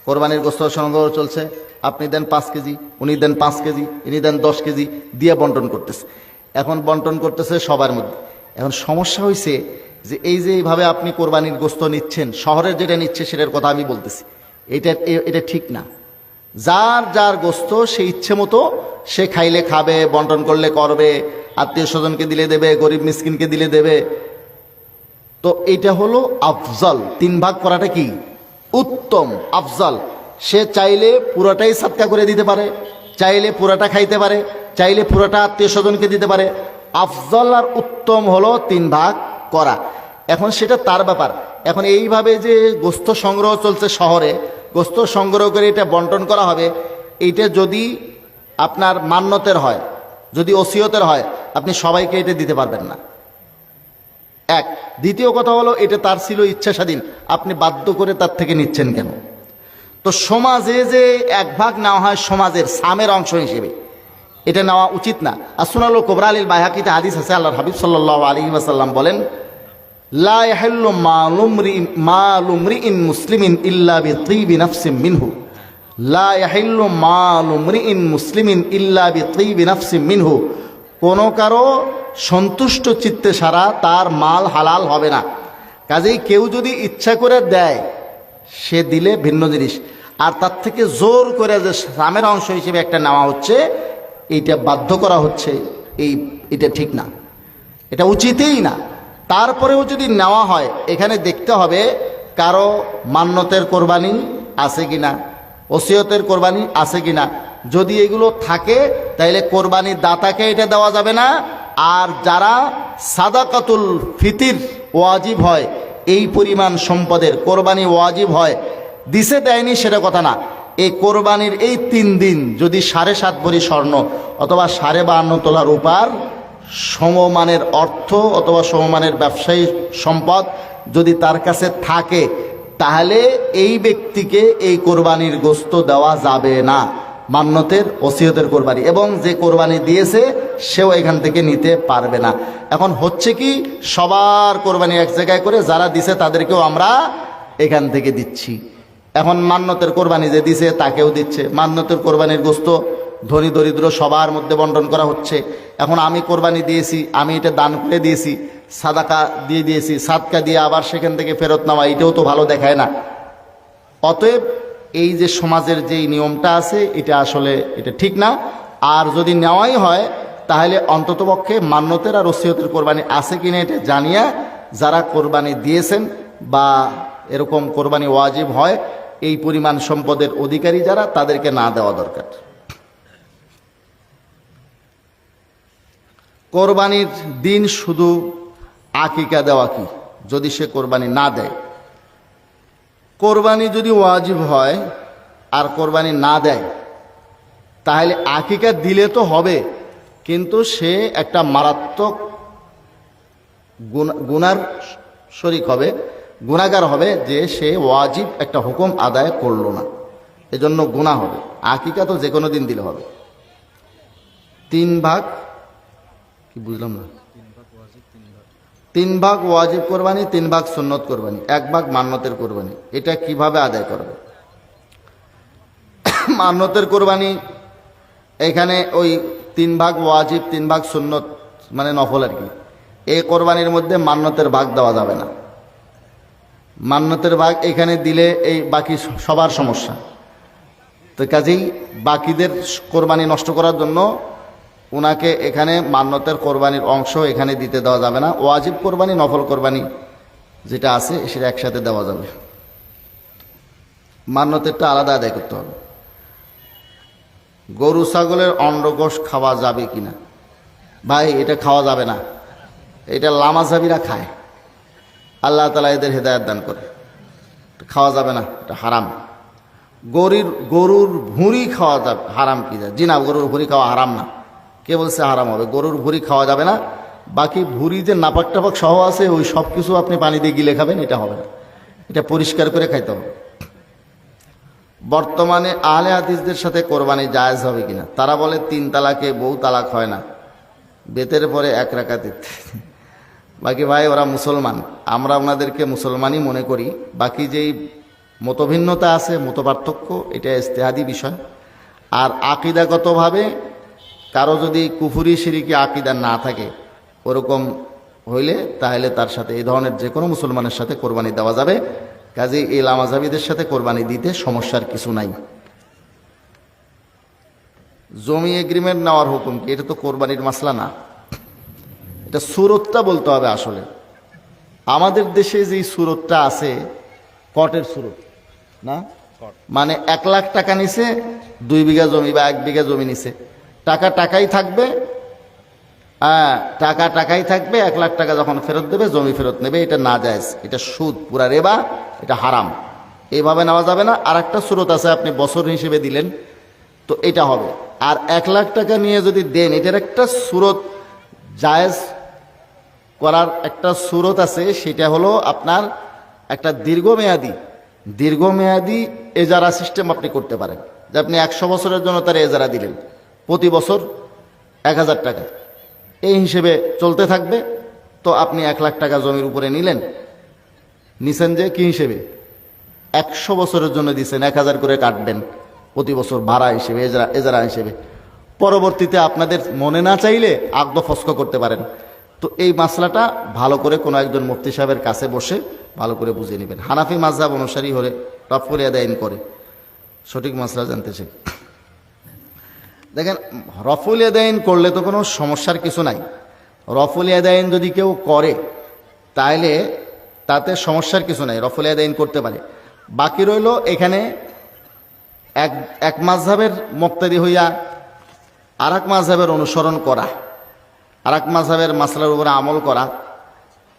কোরবানির গোস্ত সংগ্রহ চলছে। আপনি দেন 5 কেজি, উনি দেন 5 কেজি, ইনি দেন 10 কেজি দিয়ে বন্টন করতেছে। এখন বন্টন করতেছে সবার মধ্যে। এখন সমস্যা হয়েছে যে এই যে এইভাবে আপনি কোরবানির গোস্ত নিচ্ছেন, শহরের যেটা নিচ্ছে সেটার কথা আমি বলতেছি, এটা ঠিক না। যার যার গোস্ত সে ইচ্ছে মতো সে খাইলে খাবে, বন্টন করলে করবে, আত্মীয় স্বজনকে দিলে দেবে, গরিব মিসকিনকে দিলে দেবে। তো এটা হলো আফজল। 3 ভাগ করাটা কি উত্তম, আফজল। সে চাইলে পুরোটাই সাদকা করে দিতে পারে, চাইলে পুরোটা খাইতে পারে, চাইলে পুরোটা আত্মীয় স্বজনকে দিতে পারে। আফজল আর উত্তম হলো 3 ভাগ করা। এখন সেটা তার ব্যাপার। এখন এইভাবে যে গোস্ত সংগ্রহ চলছে শহরে, গোস্ত সংগ্রহ করে এটা বন্টন করা হবে, এইটা যদি আপনার মান্যতের হয়, যদি ওসিয়তের হয়, আপনি সবাইকে এটা দিতে পারবেন না। এক। দ্বিতীয় কথা হলো এটা তার ছিল ইচ্ছা স্বাধীন, আপনি বাধ্য করে তার থেকে নিচ্ছেন কেন? তো সমাজে যে 1 ভাগ নেওয়া হয় সমাজের সামের অংশ হিসেবে, এটা নেওয়া উচিত না। আর সুনানুল কুবরা লিল বাইহাকিতে হাদিস আছে, আল্লাহর হাবিব সাল্লাল্লাহু আলাইহি ওয়াসাল্লাম বলেন, লা ইয়াহিল্লু মালু মরিইন মুসলিমিন ইল্লা বিতিবি নাফসিন মিনহু, লা ইয়াহিল্লু মালু মরিইন মুসলিমিন ইল্লা বিতিবি নাফসিন মিনহু। কোনো কারো সন্তুষ্ট চিত্তে সারা তার মাল হালাল হবে না। কাজেই কেউ যদি ইচ্ছা করে দেয়, সে দিলে ভিন্ন জিনিস। আর তার থেকে জোর করে যে সামের অংশ হিসেবে একটা নেওয়া হচ্ছে, এইটা বাধ্য করা হচ্ছে, এটা ঠিক না, এটা উচিতই না। তারপরেও যদি নেওয়া হয়, এখানে দেখতে হবে কারো মান্যতের কোরবানি আছে কিনা, ওসিয়তের কোরবানি আছে কিনা। যদি এগুলো থাকে তাহলে কোরবানি দাতাকে এটা দেওয়া যাবে না। আর যারা সাদাকাতুল ফিতির ওয়াজিব হয়, এই পরিমাণ সম্পদের কোরবানি ওয়াজিব হয়, দিছে দেয়নি সেটা কথা না। এই কোরবানির এই 3 দিন যদি 7.5 ভরি স্বর্ণ অথবা 52.5 তোলা রূপার সমমানের অর্থ অথবা সমমানের ব্যবসায়ী সম্পদ যদি তার কাছে থাকে, তাহলে এই ব্যক্তিকে এই কোরবানির গোস্ত দেওয়া যাবে না, মান্যতের ওসিয়তের কোরবানি। এবং যে কোরবানি দিয়েছে সেও এখান থেকে নিতে পারবে না। এখন হচ্ছে কি, সবার কোরবানি এক জায়গায় করে, যারা দিছে তাদেরকেও আমরা এখান থেকে দিচ্ছি। এখন মান্যতের কোরবানি যে দিছে তাকেও দিচ্ছে। মান্যতের কোরবানির গোস্ত ধনী দরিদ্র সবার মধ্যে বন্টন করা হচ্ছে। এখন আমি কোরবানি দিয়েছি, আমি এটা দান করে দিয়েছি, সাদাকা দিয়ে দিয়েছি, সাদকা দিয়ে আবার সেখান থেকে ফেরত নেওয়া, এটাও তো ভালো দেখায় না। অতএব এই যে সমাজের যেই নিয়মটা আছে, এটা আসলে এটা ঠিক না। আর যদি নেওয়াই হয় তাহলে অন্ততপক্ষে মান্যতের আর ওসিয়তের কোরবানি আছে কিনা এটা জানিয়ে, যারা কোরবানি দিয়েছেন বা এরকম কোরবানি ওয়াজিব হয় এই পরিমাণ সম্পদের অধিকারী যারা, তাদেরকে না দেওয়া দরকার। কোরবানির দিন শুধু আকিকা দেওয়া কি, যদি সে কোরবানি না দেয়? কোরবানি যদি ওয়াজিব হয় আর কোরবানি না দেয়, তাহলে আকিকা দিলে তো হবে, কিন্তু সে একটা মারাত্মক গুনার শরিক হবে, গুনাহগার হবে, যে সে ওয়াজিব একটা হুকুম আদায় করলো না, এজন্য গুনাহ হবে। আকিকা তো যে কোনো দিন দিলে হবে। 3 ভাগ কি বুঝলাম না, 3 ভাগ ওয়াজিব কোরবানি, 3 ভাগ সুন্নত কোরবানি, 1 ভাগ মান্যতের কোরবানি। এটা কিভাবে আদায় করবে? মান্যতের কোরবানি এখানে ওই 3 ভাগ ওয়াজিব 3 ভাগ সুন্নত মানে নফল আর কি, এই কোরবানির মধ্যে মান্যতের ভাগ দেওয়া যাবে না। মান্যতের ভাগ এখানে দিলে এই বাকি সবার সমস্যা। তো কাজেই বাকিদের কোরবানি নষ্ট করার জন্য ওনাকে এখানে মান্যতের কোরবানির অংশ এখানে দিতে দেওয়া যাবে না। ওয়াজিব কোরবানি নফল কোরবানি যেটা আছে সেটা একসাথে দেওয়া যাবে, মান্যতেরটা আলাদা আদায় করতে হবে। গরু ছাগলের অন্ডকোষ খাওয়া যাবে কিনা? ভাই এটা খাওয়া যাবে না, এটা লামাজাবিরা খায়, আল্লাহ তাআলা এদের হেদায়েত দান করে। খাওয়া যাবে না, এটা হারাম। গরুর ভুঁড়ি খাওয়া যাবে, হারাম কি যায়? জি না, গরুর ভুঁড়ি খাওয়া হারাম না। কে বলছে হারাম হবে? গরুর ভুঁড়ি খাওয়া যাবে না। বাকি ভুঁড়ি যে নাপাক টাপাক সহ আছে, ওই সব কিছু আপনি পানি দিয়ে গিলে খাবেন, এটা হবে না, এটা পরিষ্কার করে খাইতে হবে। বর্তমানে আহলে হাদিসদের সাথে কোরবানি জায়েজ হবে কিনা? তারা বলে 3 তালাকে বউ তালাক হয় না, বেতের পরে 1 রাকাত। বাকি ভাই ওরা মুসলমান, আমরা ওনাদেরকে মুসলমানই মনে করি। বাকি যেই মতভিন্নতা আছে, মতপার্থক্য, এটা ইজতিহাদি বিষয়। আর আকিদাগতভাবে কারো যদি কুফরি শিরিকি আকিদা না থাকে ওরকম হইলে তাহলে তার সাথে এই ধরনের যে কোনো মুসলমানের সাথে কোরবানি দেওয়া যাবে। কাজেই এই লামাজাবিদের সাথে কোরবানি দিতে সমস্যার কিছু নাই। জমি এগ্রিমেন্ট নেওয়ার হুকুম কি? এটা তো কোরবানির মাসলা না, এটা সুরতটা বলতে হবে। আসলে আমাদের দেশে যেই সুরতটা আছে কটের সুরত না, মানে 1 লাখ টাকা নিছে 2 বিঘা জমি বা 1 বিঘা জমি নিছে, টাকা টাকাই থাকবে। হ্যাঁ, টাকা টাকাই থাকবে। 1 লাখ টাকা যখন ফেরত দেবে জমি ফেরত নেবে। এটা না জায়েজ, এটা সুদ, পুরা রেবা, এটা হারাম। এইভাবে নেওয়া যাবে না। আর একটা সুরত আছে, আপনি বছর হিসেবে দিলেন তো এটা হবে। আর 1 লাখ টাকা নিয়ে যদি দেন, এটার একটা সুরত জায়েজ করার একটা সুরত আছে। সেটা হলো আপনার একটা দীর্ঘমেয়াদী এজারা সিস্টেম আপনি করতে পারেন। যে আপনি 100 বছরের জন্য তার এজারা দিলেন, প্রতি বছর 1000 টাকা, এই হিসেবে চলতে থাকবে। তো আপনি 1 লাখ টাকা জমির উপরে নিছেন যে কি হিসেবে? 100 বছরের জন্য দিচ্ছেন, 1000 করে কাটবেন প্রতি বছর ভাড়া হিসেবে, এজারা হিসেবে। পরবর্তীতে আপনাদের মনে না চাইলে আকদ ফস্ক করতে পারেন। তো এই মাসলাটা ভালো করে কোনো একজন মুফতি সাহেবের কাছে বসে ভালো করে বুঝিয়ে নেবেন। হানাফি মাযহাব অনুসারী হলে রফুল ইয়াদাইন করে সঠিক মাসলা জানতে চাই। দেখেন, রফুল ইয়াদাইন করলে তো কোনো সমস্যার কিছু নাই। রফুল ইয়াদাইন যদি কেউ করে তাহলে তাতে সমস্যার কিছু নাই, রফুল ইয়াদাইন করতে পারে। বাকি রইল এখানে এক মাযহাবের মুক্তাদি হইয়া আর এক মাযহাবের অনুসরণ করা, আর এক মাযহাবের মাসলার উপরে আমল করা।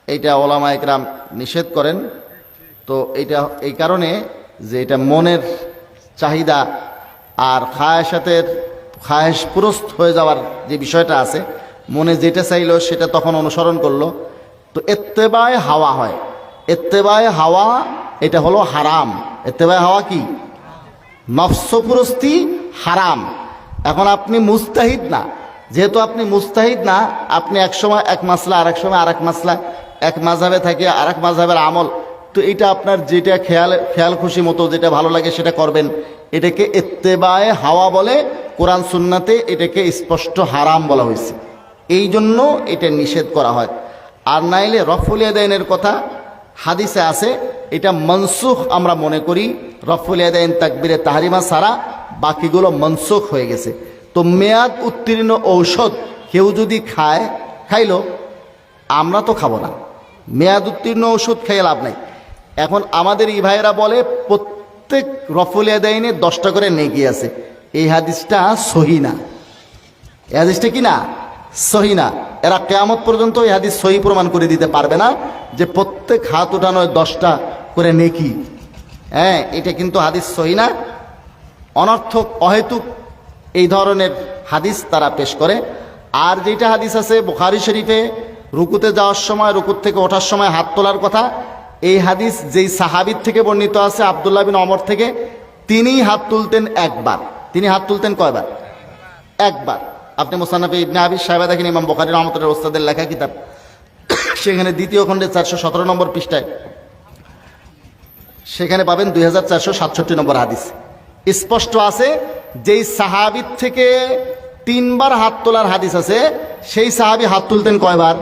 এইটা ওলামা ইকরাম নিষেধ করেন। তো এইটা এই কারণে যে এটা মনের চাহিদা আর খায়েশপুরস্ত হয়ে যাওয়ার যে বিষয়টা আছে, মনে যেটা চাইলো সেটা তখন অনুসরণ করলো, তো ইত্তেবায়ে হাওয়া হয়। ইত্তেবায়ে হাওয়া এটা হলো হারাম। ইত্তেবায়ে হাওয়া কি? নফসপুরস্তি হারাম। এখন আপনি মুস্তাহিদ না, যেহেতু আপনি মুস্তাহিদ না, আপনি এক সময় এক মাসলা, আর এক সময় আর এক মাসলা, এক মাযহাবে থাকে আর এক মাযহাবের আমল। তো এটা আপনার যেটা খেয়াল খুশি মতো যেটা ভালো লাগে সেটা করবেন। এটাকে ইত্তেবায়ে হাওয়া বলে। কোরআন সুন্নাতে এটাকে স্পষ্ট হারাম বলা হয়েছে, এই জন্য এটা নিষেধ করা হয়। আর নাইলে রফুল ইয়াদাইনের কথা হাদিসে আছে, এটা মনসুখ আমরা মনে করি। রফুল ইয়াদাইন তাকবীরে তাহরিমা ছাড়া বাকিগুলো মনসুখ হয়ে গেছে। তো মেয়াদ উত্তীর্ণ ঔষধ কেউ যদি খাইলো, আমরা তো খাবো না। মেয়াদ উত্তীর্ণ ঔষধ খেয়ে লাভ নাই। এখন আমাদের এই ভাইয়েরা বলে প্রত্যেক রফুল ইয়াদাইনে 10টা করে নেকি আছে। এই হাদিসটা সহি না। এই হাদিসটা কি না? সহি না। এরা কিয়ামত পর্যন্ত এই হাদিস সহি প্রমাণ করে দিতে পারবে না যে প্রত্যেক হাত উঠানোয় 10টা করে নেকি। হ্যাঁ, এটা কিন্তু হাদিস সহি না। অনর্থক, অহেতুক এই ধরনের হাদিস তারা পেশ করে। আর যেটা হাদিস আছে বুখারী শরীফে, রুকুতে যাওয়ার সময়, রুকুত থেকে ওঠার সময় হাত তোলার কথা, এই হাদিস যেই সাহাবীর থেকে বর্ণিত আছে আব্দুল্লাহ বিন ওমর থেকে, তিনি হাত তুলতেন একবার। তিনি হাত তুলতেন কয়বার? একবার। আপনি মুসান্নাফে ইবনে আবি শাইবা দেখেন, ইমাম বুখারী রহমাতুল্লাহ ওস্তাদের লেখা কিতাব, সেখানে 2য় খণ্ডে 417 নম্বর পৃষ্ঠায় সেখানে পাবেন 2467 নম্বর হাদিস। স্পষ্ট আছে যেই সাহাবীর থেকে 3 বার হাত তোলার হাদিস আছে, সেই সাহাবী হাত তুলতেন কয়বার?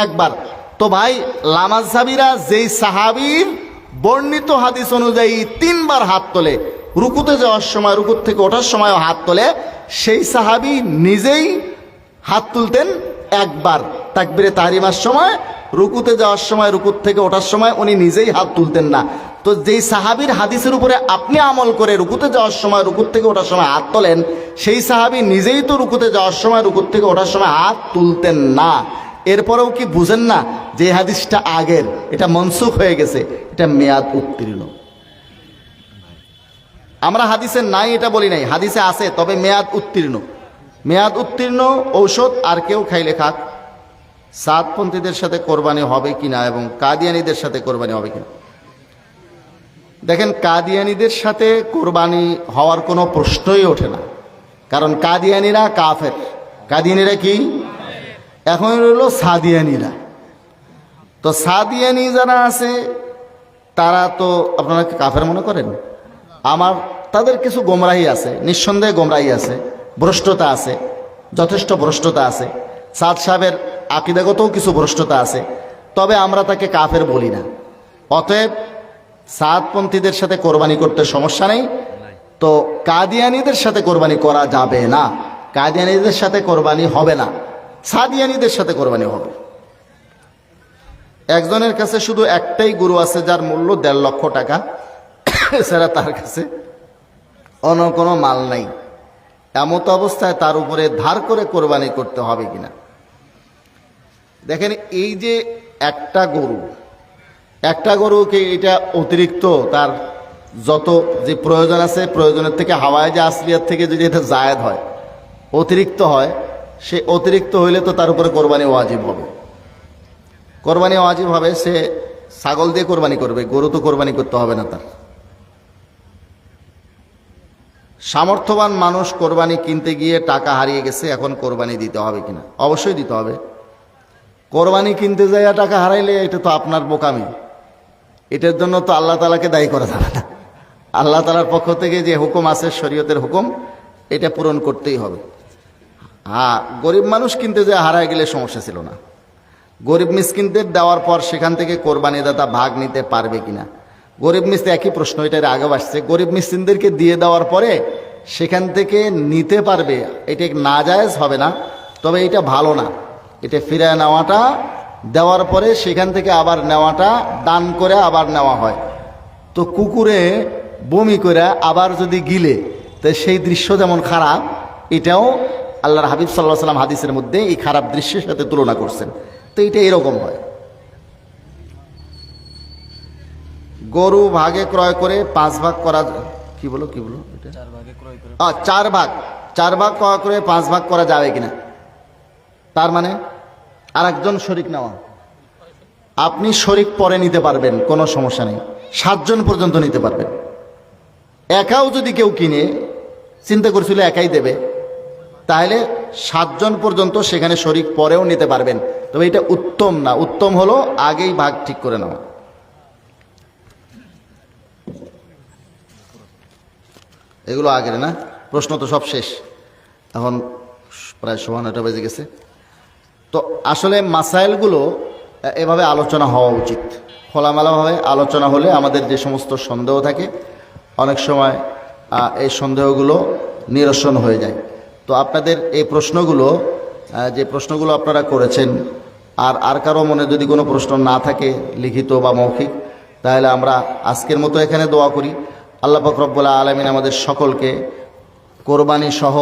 একবার। তো ভাই, লামাযহাবীরা যেই সাহাবীর বর্ণিত হাদিস অনুযায়ী 3 বার হাত তোলে, রুকুতে যাওয়ার সময়, রুকুত থেকে ওঠার সময়ও হাত তোলে, সেই সাহাবী নিজেই হাত তুলতেন একবার। তাকবীরে তাহরিমার সময়, রুকুতে যাওয়ার সময়, রুকুত থেকে ওঠার সময় উনি নিজেই হাত তুলতেন না। তো যেই সাহাবীর হাদিসের উপরে আপনি আমল করে রুকুতে যাওয়ার সময়, রুকুত থেকে ওঠার সময় হাত তোলেন, সেই সাহাবী নিজেই তো রুকুতে যাওয়ার সময়, রুকুত থেকে ওঠার সময় হাত তুলতেন না। এরপরেও কি বুঝেন না যে হাদিসটা আগের, এটা মনসুখ হয়ে গেছে, এটা মেয়াদ উত্তীর্ণ। আমরা হাদিসে নাই এটা বলি নাই, হাদিসে আছে, তবে মেয়াদ উত্তীর্ণ। মেয়াদ উত্তীর্ণ ঔষধ আর কেউ খাইলে খাক। সাতপন্থীদের সাথে কোরবানি হবে কিনা এবং কাদিয়ানীদের সাথে কোরবানি হবে কিনা। দেখেন, কাদিয়ানীদের সাথে কোরবানি হওয়ার কোনো প্রশ্নই ওঠে না, কারণ কাদিয়ানীরা কাফের। কাদিয়ানীরা কি? এখন রইল সাদিয়ানীরা। তো সাদিয়ানি যারা আছে তারা তো আপনারা কাফের মনে করেন? আমার তাদের কিছু গোমরাহি আছে, নিঃসন্দেহে গোমরাহি আছে, ভ্রষ্টতা আছে, যথেষ্ট ভ্রষ্টতা আছে। সাদ সাহেবের আকীদাগতও কিছু ভ্রষ্টতা আছে, তবে আমরা তাকে কাফের বলি না। অতএব সাদপন্থীদের সাথে কোরবানি করতে সমস্যা নেই। তো কাদিয়ানীদের সাথে কোরবানি করা যাবে না, কাদিয়ানীদের সাথে কোরবানি হবে না, সাদিয়ানীদের সাথে কোরবানি হবে। একজনের কাছে শুধু একটাই গরু আছে যার মূল্য 1.5 লক্ষ টাকা, এছাড়া তার কাছে অন্য কোনো মাল নাই। এমত অবস্থায় তার উপরে ধার করে কোরবানি করতে হবে কিনা? দেখেন, এই যে একটা গরুকে এটা অতিরিক্ত তার যত যে প্রয়োজন আছে, প্রয়োজনের থেকে হাওয়ায় যে আসলিয়াত থেকে যদি এটা জায়েদ হয়, অতিরিক্ত হয়, সে অতিরিক্ত হইলে তো তার উপরে কোরবানি ওয়াজিব হবে। কোরবানি ওয়াজিব হবে, সে ছাগল দিয়ে কোরবানি করবে, গরু তো কোরবানি করতে হবে না তার। সামর্থ্যবান মানুষ কোরবানি কিনতে গিয়ে টাকা হারিয়ে গেছে, এখন কোরবানি দিতে হবে কিনা? অবশ্যই দিতে হবে। কোরবানি কিনতে যাইয়া টাকা হারাইলে এটা তো আপনার বোকামি, এটার জন্য তো আল্লাহ তাআলাকে দায়ী করা যাবে না। আল্লাহ তাআলার পক্ষ থেকে যে হুকুম আছে, শরীয়তের হুকুম, এটা পূরণ করতেই হবে। হ্যাঁ, গরিব মানুষ কিনতে যায় হারায় গেলে সমস্যা ছিল না। গরিব মিসকিনদের দেওয়ার পর সেখান থেকে কোরবানিদাতা ভাগ নিতে পারবে কিনা? গরিব মিসকিন একই প্রশ্ন, এটার আগেও আসছে। গরিব মিসকিনদেরকে দিয়ে দেওয়ার পরে সেখান থেকে নিতে পারবে, এটা নাজায়েজ হবে না, তবে এটা ভালো না। এটা ফিরায় নেওয়াটা, দেওয়ার পরে সেখান থেকে আবার নেওয়াটা, দান করে আবার নেওয়া হয়। তো কুকুরে বমি করে আবার যদি গিলে, তো সেই দৃশ্য যেমন খারাপ, এটাও আল্লাহর হাবিব সাল্লাল্লাহু আলাইহি ওয়াসাল্লাম হাদিসের মধ্যে এই খারাপ দৃশ্যের সাথে তুলনা করছেন। তো এটা এরকম হয়। গরু ভাগে ক্রয় করে 5 ভাগ করা, কি বলো এটা? 4 ভাগ ক্রয় করে 5 ভাগ করা যাবে কিনা? তার মানে আরেকজন শরিক নেওয়া। আপনি শরিক পরে নিতে পারবেন, কোনো সমস্যা নেই। 7 জন পর্যন্ত নিতে পারবেন। একাও যদি কেউ কিনে, চিন্তা করছিল একাই দেবে, তাহলে 7 জন পর্যন্ত সেখানে শরিক পরেও নিতে পারবেন। তবে এটা উত্তম না, উত্তম হলো আগেই ভাগ ঠিক করে নেওয়া। এগুলো আগের না, প্রশ্ন তো সব শেষ, এখন প্রায় 9:15 বেজে গেছে। তো আসলে মাসাইলগুলো এভাবে আলোচনা হওয়া উচিত, খোলামেলাভাবে আলোচনা হলে আমাদের যে সমস্ত সন্দেহ থাকে অনেক সময় এই সন্দেহগুলো নিরসন হয়ে যায়। তো আপনাদের এই প্রশ্নগুলো, যে প্রশ্নগুলো আপনারা করেছেন, আর কারো মনে যদি কোনো প্রশ্ন না থাকে লিখিত বা মৌখিক, তাহলে আমরা আজকের মতো এখানে দোয়া করি। আল্লাহ পাক রব্বুল আলামিন আমাদের সকলকে কোরবানি সহ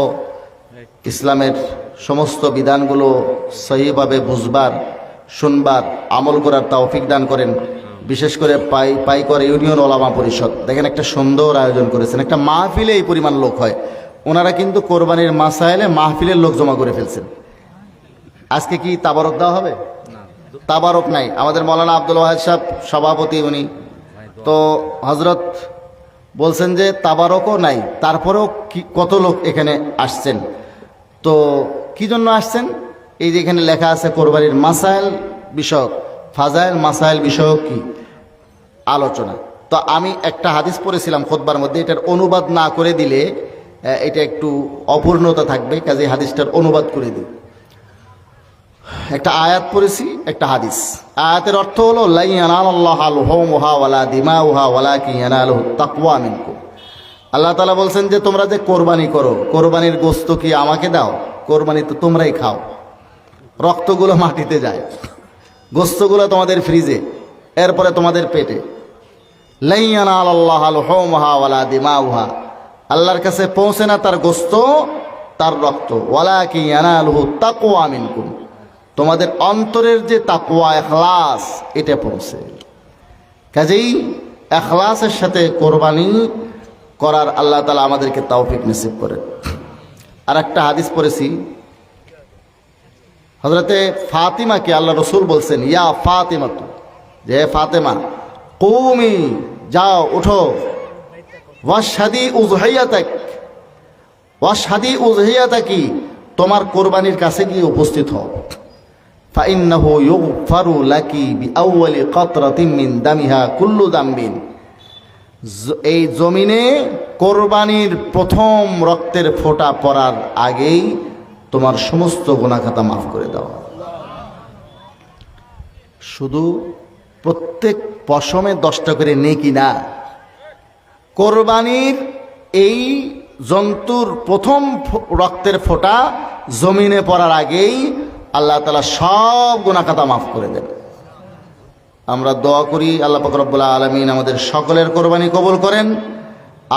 ইসলামের সমস্ত বিধানগুলো সহিভাবে বুঝবার, শুনবার, আমল করার তৌফিক দান করেন। বিশেষ করে পাইকর ইউনিয়ন ওলামা পরিষদ দেখেন একটা সুন্দর আয়োজন করেছেন, একটা মাহফিলে এই পরিমাণ লোক হয়। ওনারা কিন্তু কোরবানির মাসাইলে মাহফিলের লোক জমা করে ফেলছেন। আজকে কি তাবারক দেওয়া হবে? তাবারক নাই। আমাদের মৌলানা আব্দুল ওয়াহেদ সাহেব সভাপতি, উনি তো হজরত বলছেন যে তাবারকও নাই, তারপরেও কত লোক এখানে আসছেন। তো কি জন্য আসছেন? এই যে এখানে লেখা আছে কোরবানির মাসাইল বিষয়ক, ফাজাইল মাসাইল বিষয়ক কি আলোচনা। তো আমি একটা হাদিস পড়েছিলাম খুতবার মধ্যে, এটার অনুবাদ না করে দিলে এটা একটু অপূর্ণতা থাকবে, কাজে হাদিসটার অনুবাদ করে দিই। একটা আয়াত পড়েছি, একটা হাদিস। আয়াতের অর্থ হলো লা ইয়ানালাল্লাহু লুহুমুহা ওয়ালা দিমাউহা ওয়ালাকিন ইয়ানালুহু তাকওয়া মিনকুম। আল্লাহ তাআলা বলছেন যে তোমরা যে কোরবানি করো, কোরবানির গোশত কি আমাকে দাও? কোরবানি তো তোমরাই খাও, রক্তগুলো মাটিতে যায়, গোশতগুলো তোমাদের ফ্রিজে, এরপরে তোমাদের পেটে। লা ইয়ানালাল্লাহু লুহুমুহা ওয়ালা দিমাউহা, আল্লাহর কাছে পৌঁছে না তার গোশত, তার রক্ত। ওয়ালাকিন ইয়ানালুহু তাকওয়া মিনকুম, তোমাদের অন্তরের যে তাকওয়া, ইখলাস, এটা পৌঁছে। কাজেই ইখলাসের সাথে কোরবানি করার আল্লাহ তাআলা আমাদেরকে তৌফিক নসিব করেন। আর একটা হাদিস পড়েছি, হযরতে ফাতিমাকে আল্লাহ রাসূল বলছেন, ইয়া ফাতিমা, যে ফাতেমা, কুমি, যাও ওঠো, ওয়াশহাদি উযহিয়াতাক, ওয়াশহাদি উযহিয়াতাকি, তোমার কোরবানির কাছে গিয়ে উপস্থিত হও। ফাইন্নাহু ইউগফারু লাকি বিআউয়ালি কাতরাতিন মিন দামিহা কুল্লু দামবিন। এই জমিনে কোরবানির প্রথম রক্তের ফোঁটা পড়ার আগেই তোমার সমস্ত গুনাহ খাতা মাফ করে দাও। শুধু প্রত্যেক পশমে 10টা করে নেকি না, কোরবানির এই জন্তুর প্রথম রক্তের ফোঁটা জমিনে পড়ার আগেই আল্লাহ তাআলা সব গুনাহ খাতা মাফ করে দেন। আমরা দোয়া করি আল্লাহ পাক রব্বুল আলামিন আমাদের সকলের কোরবানি কবুল করেন,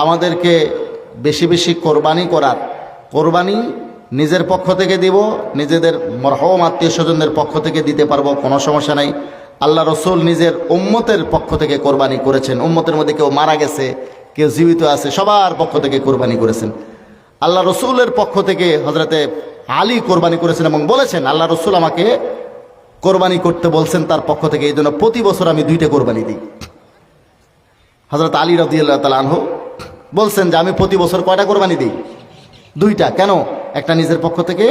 আমাদেরকে বেশি বেশি কোরবানি করার, কোরবানি নিজের পক্ষ থেকে দিব, নিজেদের মরহুম আত্মীয় স্বজনদের পক্ষ থেকে দিতে পারবো, কোনো সমস্যা নাই। আল্লাহ রসুল নিজের উম্মতের পক্ষ থেকে কোরবানি করেছেন, উম্মতের মধ্যে কেউ মারা গেছে, কেউ জীবিত আছে, সবার পক্ষ থেকে কোরবানি করেছেন। আল্লাহ রসুলের পক্ষ থেকে হযরতে আলী কোরবানি করেছেন এবং বলেছেন আল্লাহ রসুল আমাকে কোরবানি করতে বলছেন তার পক্ষ থেকে, এই জন্য প্রতি বছর আমি 2টা কোরবানি দিই। হযরত আলী রাদিয়াল্লাহু তাআলা আনহু বলছেন যে আমি প্রতি বছর কয়টা কোরবানি দিই? 2টা। কেন? একটা নিজের পক্ষ থেকে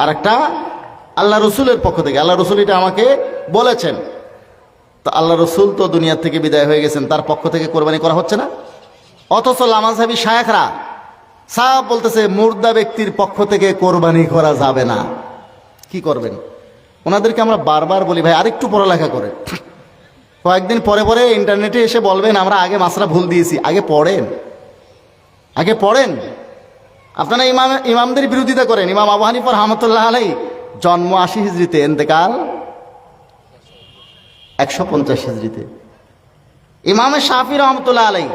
আর একটা আল্লাহ রসুলের পক্ষ থেকে। আল্লাহ রসুল এটা আমাকে বলেছেন। তো আল্লাহ রসুল তো দুনিয়া থেকে বিদায় হয়ে গেছেন, তার পক্ষ থেকে কোরবানি করা হচ্ছে না। অথচ লামাজহাবি শায়েখরা সাহেব বলতেছে মুর্দা ব্যক্তির পক্ষ থেকে কোরবানি করা যাবে না। কি করবেন? ওনাদেরকে আমরা বারবার বলি ভাই আরেকটু পড়ালেখা করে, কয়েকদিন পরে পরে ইন্টারনেটে এসে বলবেন আমরা আগে মাসলা ভুল দিয়েছি। আগে পড়েন, আগে পড়েন। আপনারা ইমামদের বিরোধিতা করেন। ইমাম আবু হানিফা রাহমাতুল্লাহ আলাইহি জন্ম 80 হিজরিতে, ইন্তেকাল 150 হিজরিতে। ইমাম শাফি রাহমাতুল্লাহ আলাইহি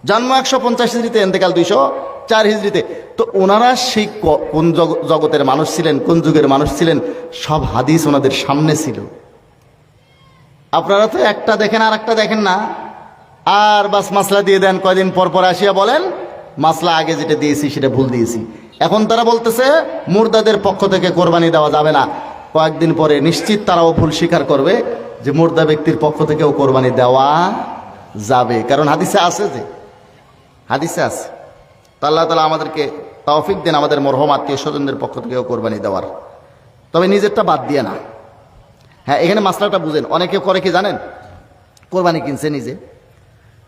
জন্ম 150 হিজরিতে, ইন্তেকাল 204 হিজরিতে। তো ওনারা সেই কোন জগতের মানুষ ছিলেন, কোন যুগের মানুষ ছিলেন, সব হাদিস ওনাদের সামনে ছিল। আপনারা তো একটা দেখেন আর একটা দেখেন না, আর বাস মাসলা দিয়ে দেন, কয়দিন পর পর আসিয়া বলেন মাসলা আগে যেটা দিয়েছি সেটা ভুল দিয়েছি। এখন তারা বলতেছে মুর্দাদের পক্ষ থেকে কোরবানি দেওয়া যাবে না। কয়েকদিন পরে নিশ্চিত তারাও ভুল স্বীকার করবে যে মুর্দা ব্যক্তির পক্ষ থেকেও কোরবানি দেওয়া যাবে, কারণ হাদিসে আছে, যে হাদিসে আছে। তা আল্লাহ তাআলা আমাদেরকে তৌফিক দেন আমাদের মরহুম আত্মীয় স্বজনদের পক্ষ থেকেও কোরবানি দেওয়ার, তবে নিজেরটা বাদ দিয়ে না। হ্যাঁ, এখানে মাসলাটা বুঝেন। অনেকে করে কি জানেন, কোরবানি কিনছে নিজে,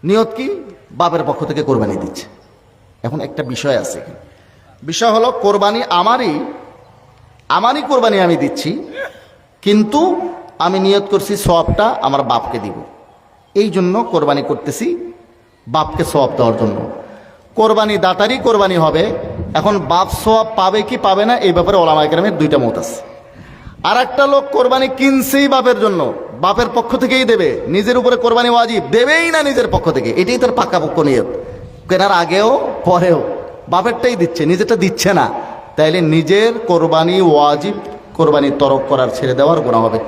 নিয়ত কি বাপের পক্ষ থেকে কোরবানি দিচ্ছে। এখন একটা বিষয় আছে, বিষয় হলো কোরবানি আমারই কোরবানি আমি দিচ্ছি, কিন্তু আমি নিয়ত করছি সওয়াবটা আমার বাপকে দিব, এই জন্য কোরবানি করতেছি, বাপকে সওয়াব দেওয়ার জন্য। কোরবানি দাতারই কোরবানি হবে। এখন বাপ সওয়াব পাবে কি পাবে না এই ব্যাপারে উলামায়ে কেরামের 2টা মত আছে। আর একটা লোক কোরবানি কিনছেই বাপের জন্য, বাপের পক্ষ থেকেই দেবে, নিজের উপরে কোরবানি ওয়াজিব, দেবেই না নিজের পক্ষ থেকে, এটাই তার পাকাপোক্ত নিয়ত। কেনার আগেও পরেও বাপেরটাই দিচ্ছে, নিজেরটা দিচ্ছে না, তাইলে নিজের কোরবানি ওয়াজিব, কোরবানি তরক করার, ছেড়ে দেওয়ার গুনাহ হবে।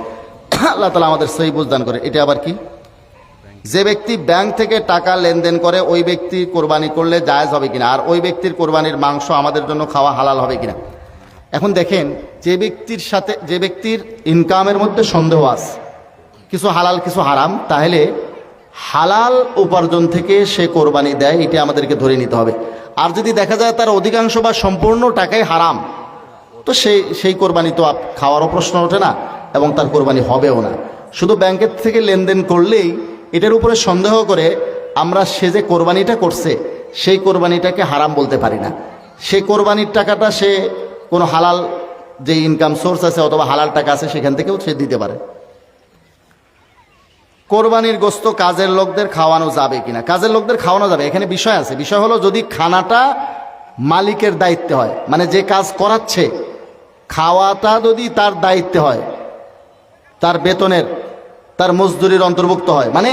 আল্লাহ তাআলা আমাদের সহি বুঝদান করে। এটা আবার কি? যে ব্যক্তি ব্যাংক থেকে টাকা লেনদেন করে ওই ব্যক্তি কোরবানি করলে জায়েজ হবে কিনা, আর ওই ব্যক্তির কোরবানির মাংস আমাদের জন্য খাওয়া হালাল হবে কিনা। এখন দেখেন, যে ব্যক্তির ইনকামের মধ্যে সন্দেহ আছে, কিছু হালাল কিছু হারাম, তাহলে হালাল উপার্জন থেকে সে কোরবানি দেয়, এটা আমাদেরকে ধরে নিতে হবে। আর যদি দেখা যায় তার অধিকাংশ বা সম্পূর্ণ টাকাই হারাম, তো সেই কোরবানি তো খাওয়ারও প্রশ্ন ওঠে না এবং তার কোরবানি হবেও না। শুধু ব্যাংকের থেকে লেনদেন করলেই এটার উপরে সন্দেহ করে আমরা সে যে কোরবানিটা করছে সেই কোরবানিটাকে হারাম বলতে পারি না। সেই কোরবানির টাকাটা সে কোনো হালাল যে ইনকাম সোর্স আছে অথবা হালাল টাকা আছে সেখান থেকেও সে দিতে পারে। কোরবানির গোশত কাজের লোকদের খাওয়ানো যাবে কিনা? কাজের লোকদের খাওয়ানো যাবে। এখানে বিষয় আছে, বিষয় হলো যদি খানাটা মালিকের দায়িত্বে হয়, মানে যে কাজ করাচ্ছে খাওয়াটা যদি তার দায়িত্বে হয়, তার বেতনের, তার মজদুরির অন্তর্ভুক্ত হয়, মানে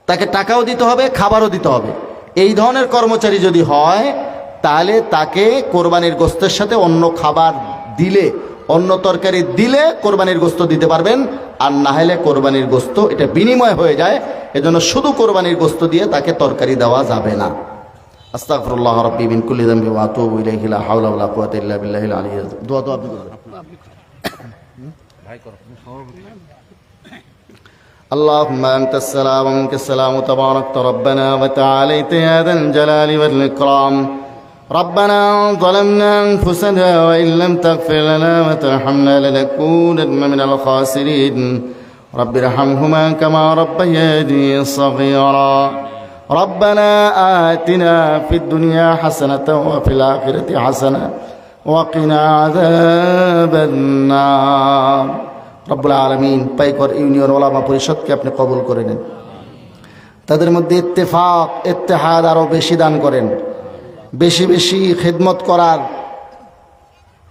তাকে টাকাও দিতে হবে, খাবারও দিতে হবে, এই ধরনের কর্মচারী যদি হয়, তাহলে তাকে কোরবানির গোশতের সাথে অন্য খাবার দিলে, অন্য তরকারি দিলে কোরবানির গোশত দিতে পারবেন। আর না হলে কোরবানির গোশত এটা বিনিময় হয়ে যায়, এজন্য শুধু কোরবানির গোশত দিয়ে তাকে তরকারি দেওয়া যাবে না। আস্তাগফিরুল্লাহ রাব্বি মিন কুল্লি যামবি ওয়া আতুবু ইলাইহি লা হাওলা ওয়া লা কুওয়াতা ইল্লা বিল্লাহিল আলিয়্যিল আযীম। দোয়া তো আপনি করবেন। اللهم أنت السلام ومنك السلام تباركت ربنا وتعاليت يا ذا الجلال والإكرام ربنا ظلمنا أنفسنا وإن لم تغفر لنا وترحمنا لنكونن من الخاسرين رب ارحمهما كما ربياني صغيرا ربنا آتنا في الدنيا حسنة وفي الآخرة حسنة وقنا عذاب النار رب العالمين পাইকর ইউনিয়ন ওলামা পরিষদকে আপনি কবুল করে নেন তাদের মধ্যে ইত্তেফাক ইত্তেহাদ আরো বেশি দান করেন বেশি বেশি খিদমত করার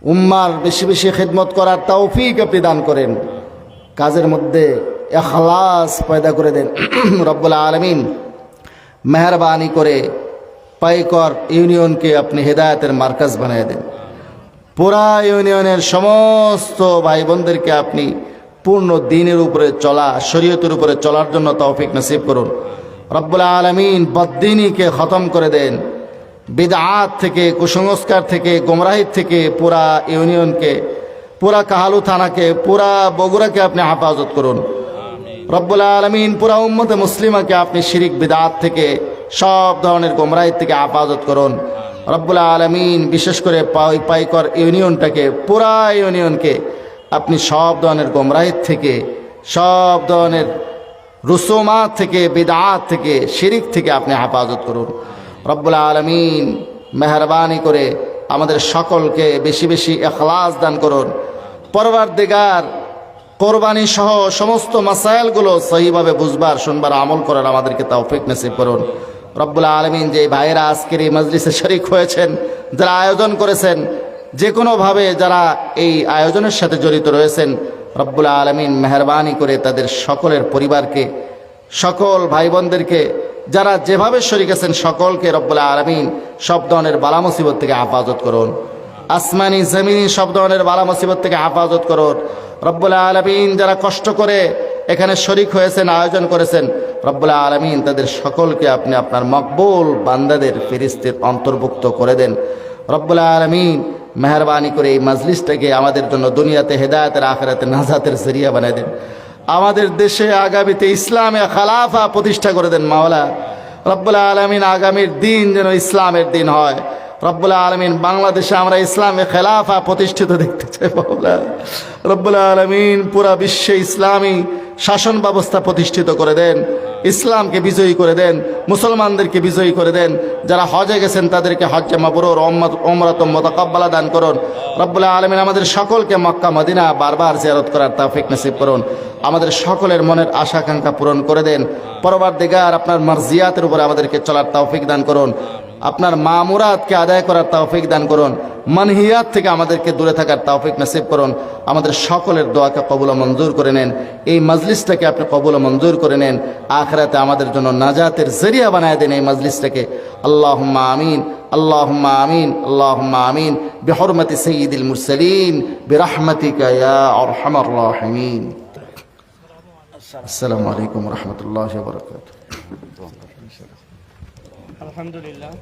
উম্মার বেশি বেশি খিদমত করার তৌফিক আপনি দান করেন কাজের মধ্যে ইখলাস পয়দা করে দেন রব্বুল আলামিন মেহেরবানি করে পাইকর ইউনিয়নকে আপনি হেদায়েতের মার্কাজ বানিয়ে দেন পুরা ইউনিয়নের সমস্ত ভাই বোনদেরকে আপনি পূর্ণ দ্বীনের উপরে চলা শরীয়তের উপরে চলার জন্য তৌফিক নসিব করুন রব্বুল আলামিন বদ্দিনীকে খতম করে দেন বিদআত থেকে কুসংস্কার থেকে গোমরাহির থেকে পুরা ইউনিয়নকে পুরা কাহালু থানাকে পুরা বগুড়াকে আপনি হেফাজত করুন রব্বুল আলামিন পুরা উম্মতে মুসলিমাকে আপনি শিরিক বিদআত থেকে সব ধরনের গোমরাহির থেকে হেফাজত করুন রব্বুল আলামিন বিশেষ করে পাইকর ইউনিয়নটাকে পুরা ইউনিয়নকে আপনি সব ধরনের গোমরাহির থেকে সব ধরনের রুসুমাত থেকে বিদআত থেকে শিরিক থেকে আপনি হেফাজত করুন রব্বুল আলামিন মেহেরবানি করে আমাদের সকলকে বেশি বেশি ইখলাস দান করুন পরওয়ারদিগার কোরবানি সহ সমস্ত মাসাইলগুলো সহিভাবে বুঝবার শুনবার আমল করার আমাদেরকে তৌফিক নসিব করুন রব্বুল আলামিন যে ভাইয়েরা আজকের এই মজলিসে শরীক হয়েছেন যারা আয়োজন করেছেন যে কোনোভাবে যারা এই আয়োজনের সাথে জড়িত রয়েছেন রব্বুল আলামিন মেহেরবানি করে তাদের সকলের পরিবারকে সকল ভাই বোনদেরকে যারা যেভাবে শরীক আছেন সকলকে রব্বুল আলামিন সব ধরনের বালা মুসিবত থেকে হেফাজত করুন আসমানি জমিনি সব ধরনের বালা মুসিবত থেকে হেফাজত করুন রব্বুল আলামিন যারা কষ্ট করে এখানে শরীক হয়েছেন আয়োজন করেছেন রব্বুল আলামিন তাদের সকলকে আপনি আপনার মকবুল বান্দাদের ফেরেশতাদের অন্তর্ভুক্ত করে দেন রব্বুল আলামিন মেহেরবানি করে এই মজলিসটাকে আমাদের জন্য দুনিয়াতে হেদায়েতের আখিরাতে নাজাতের জরিয়া বানিয়ে দেন আমাদের দেশে আগামীতে ইসলামে খালাফা প্রতিষ্ঠা করে দেন মাওলা রব্বুল আলামিন আগামীর দিন যেন ইসলামের দিন হয় রব্বুল আলামিন বাংলাদেশে আমরা ইসলামে খেলাফা প্রতিষ্ঠিত দেখতে চাই মাওলা রব্বুল আলামিন পুরা বিশ্বে ইসলামী শাসন ব্যবস্থা প্রতিষ্ঠিত করে দেন ইসলামকে বিজয়ী করে দেন মুসলমানদেরকে বিজয়ী করে দেন যারা হজে গেছেন তাদেরকে হজ্জে মাবরুর উমরাতুম মুতাকাব্বালা দান করুন রব্বুল আলামিন আমাদের সকলকে মক্কা মদিনা বারবার জিয়ারত করার তৌফিক নসিব করুন আমাদের সকলের মনের আশা আকাঙ্ক্ষা পূরণ করে দেন পরওয়ারদিগার আপনার মারজিয়াতের উপরে আমাদেরকে চলার তৌফিক দান করুন আপনার মামুরাতকে আদায় করার তৌফিক দান করুন মানহিয়াত থেকে আমাদেরকে দূরে থাকার তৌফিক নসিব করুন আমাদের সকলের দোয়াকে কবুল ও মঞ্জুর করে নেন এই মজলিসটাকে আপনি কবুল ও মঞ্জুর করে নেন আখিরাতে আমাদের জন্য নাজাতের জরিয়া বানায় দেন এই মজলিসটাকে আল্লাহুম্মা আমিন আল্লাহুম্মা আমিন আল্লাহুম্মা আমিন বিহুরমাতি সাইয়্যিদিল মুরসালিন বিরহমাতিকা ইয়া আরহামার রাহিমিন আসসালামু আলাইকুম ওয়া রাহমাতুল্লাহি ওয়া বারাকাতুহু আলহামদুলিল্লাহ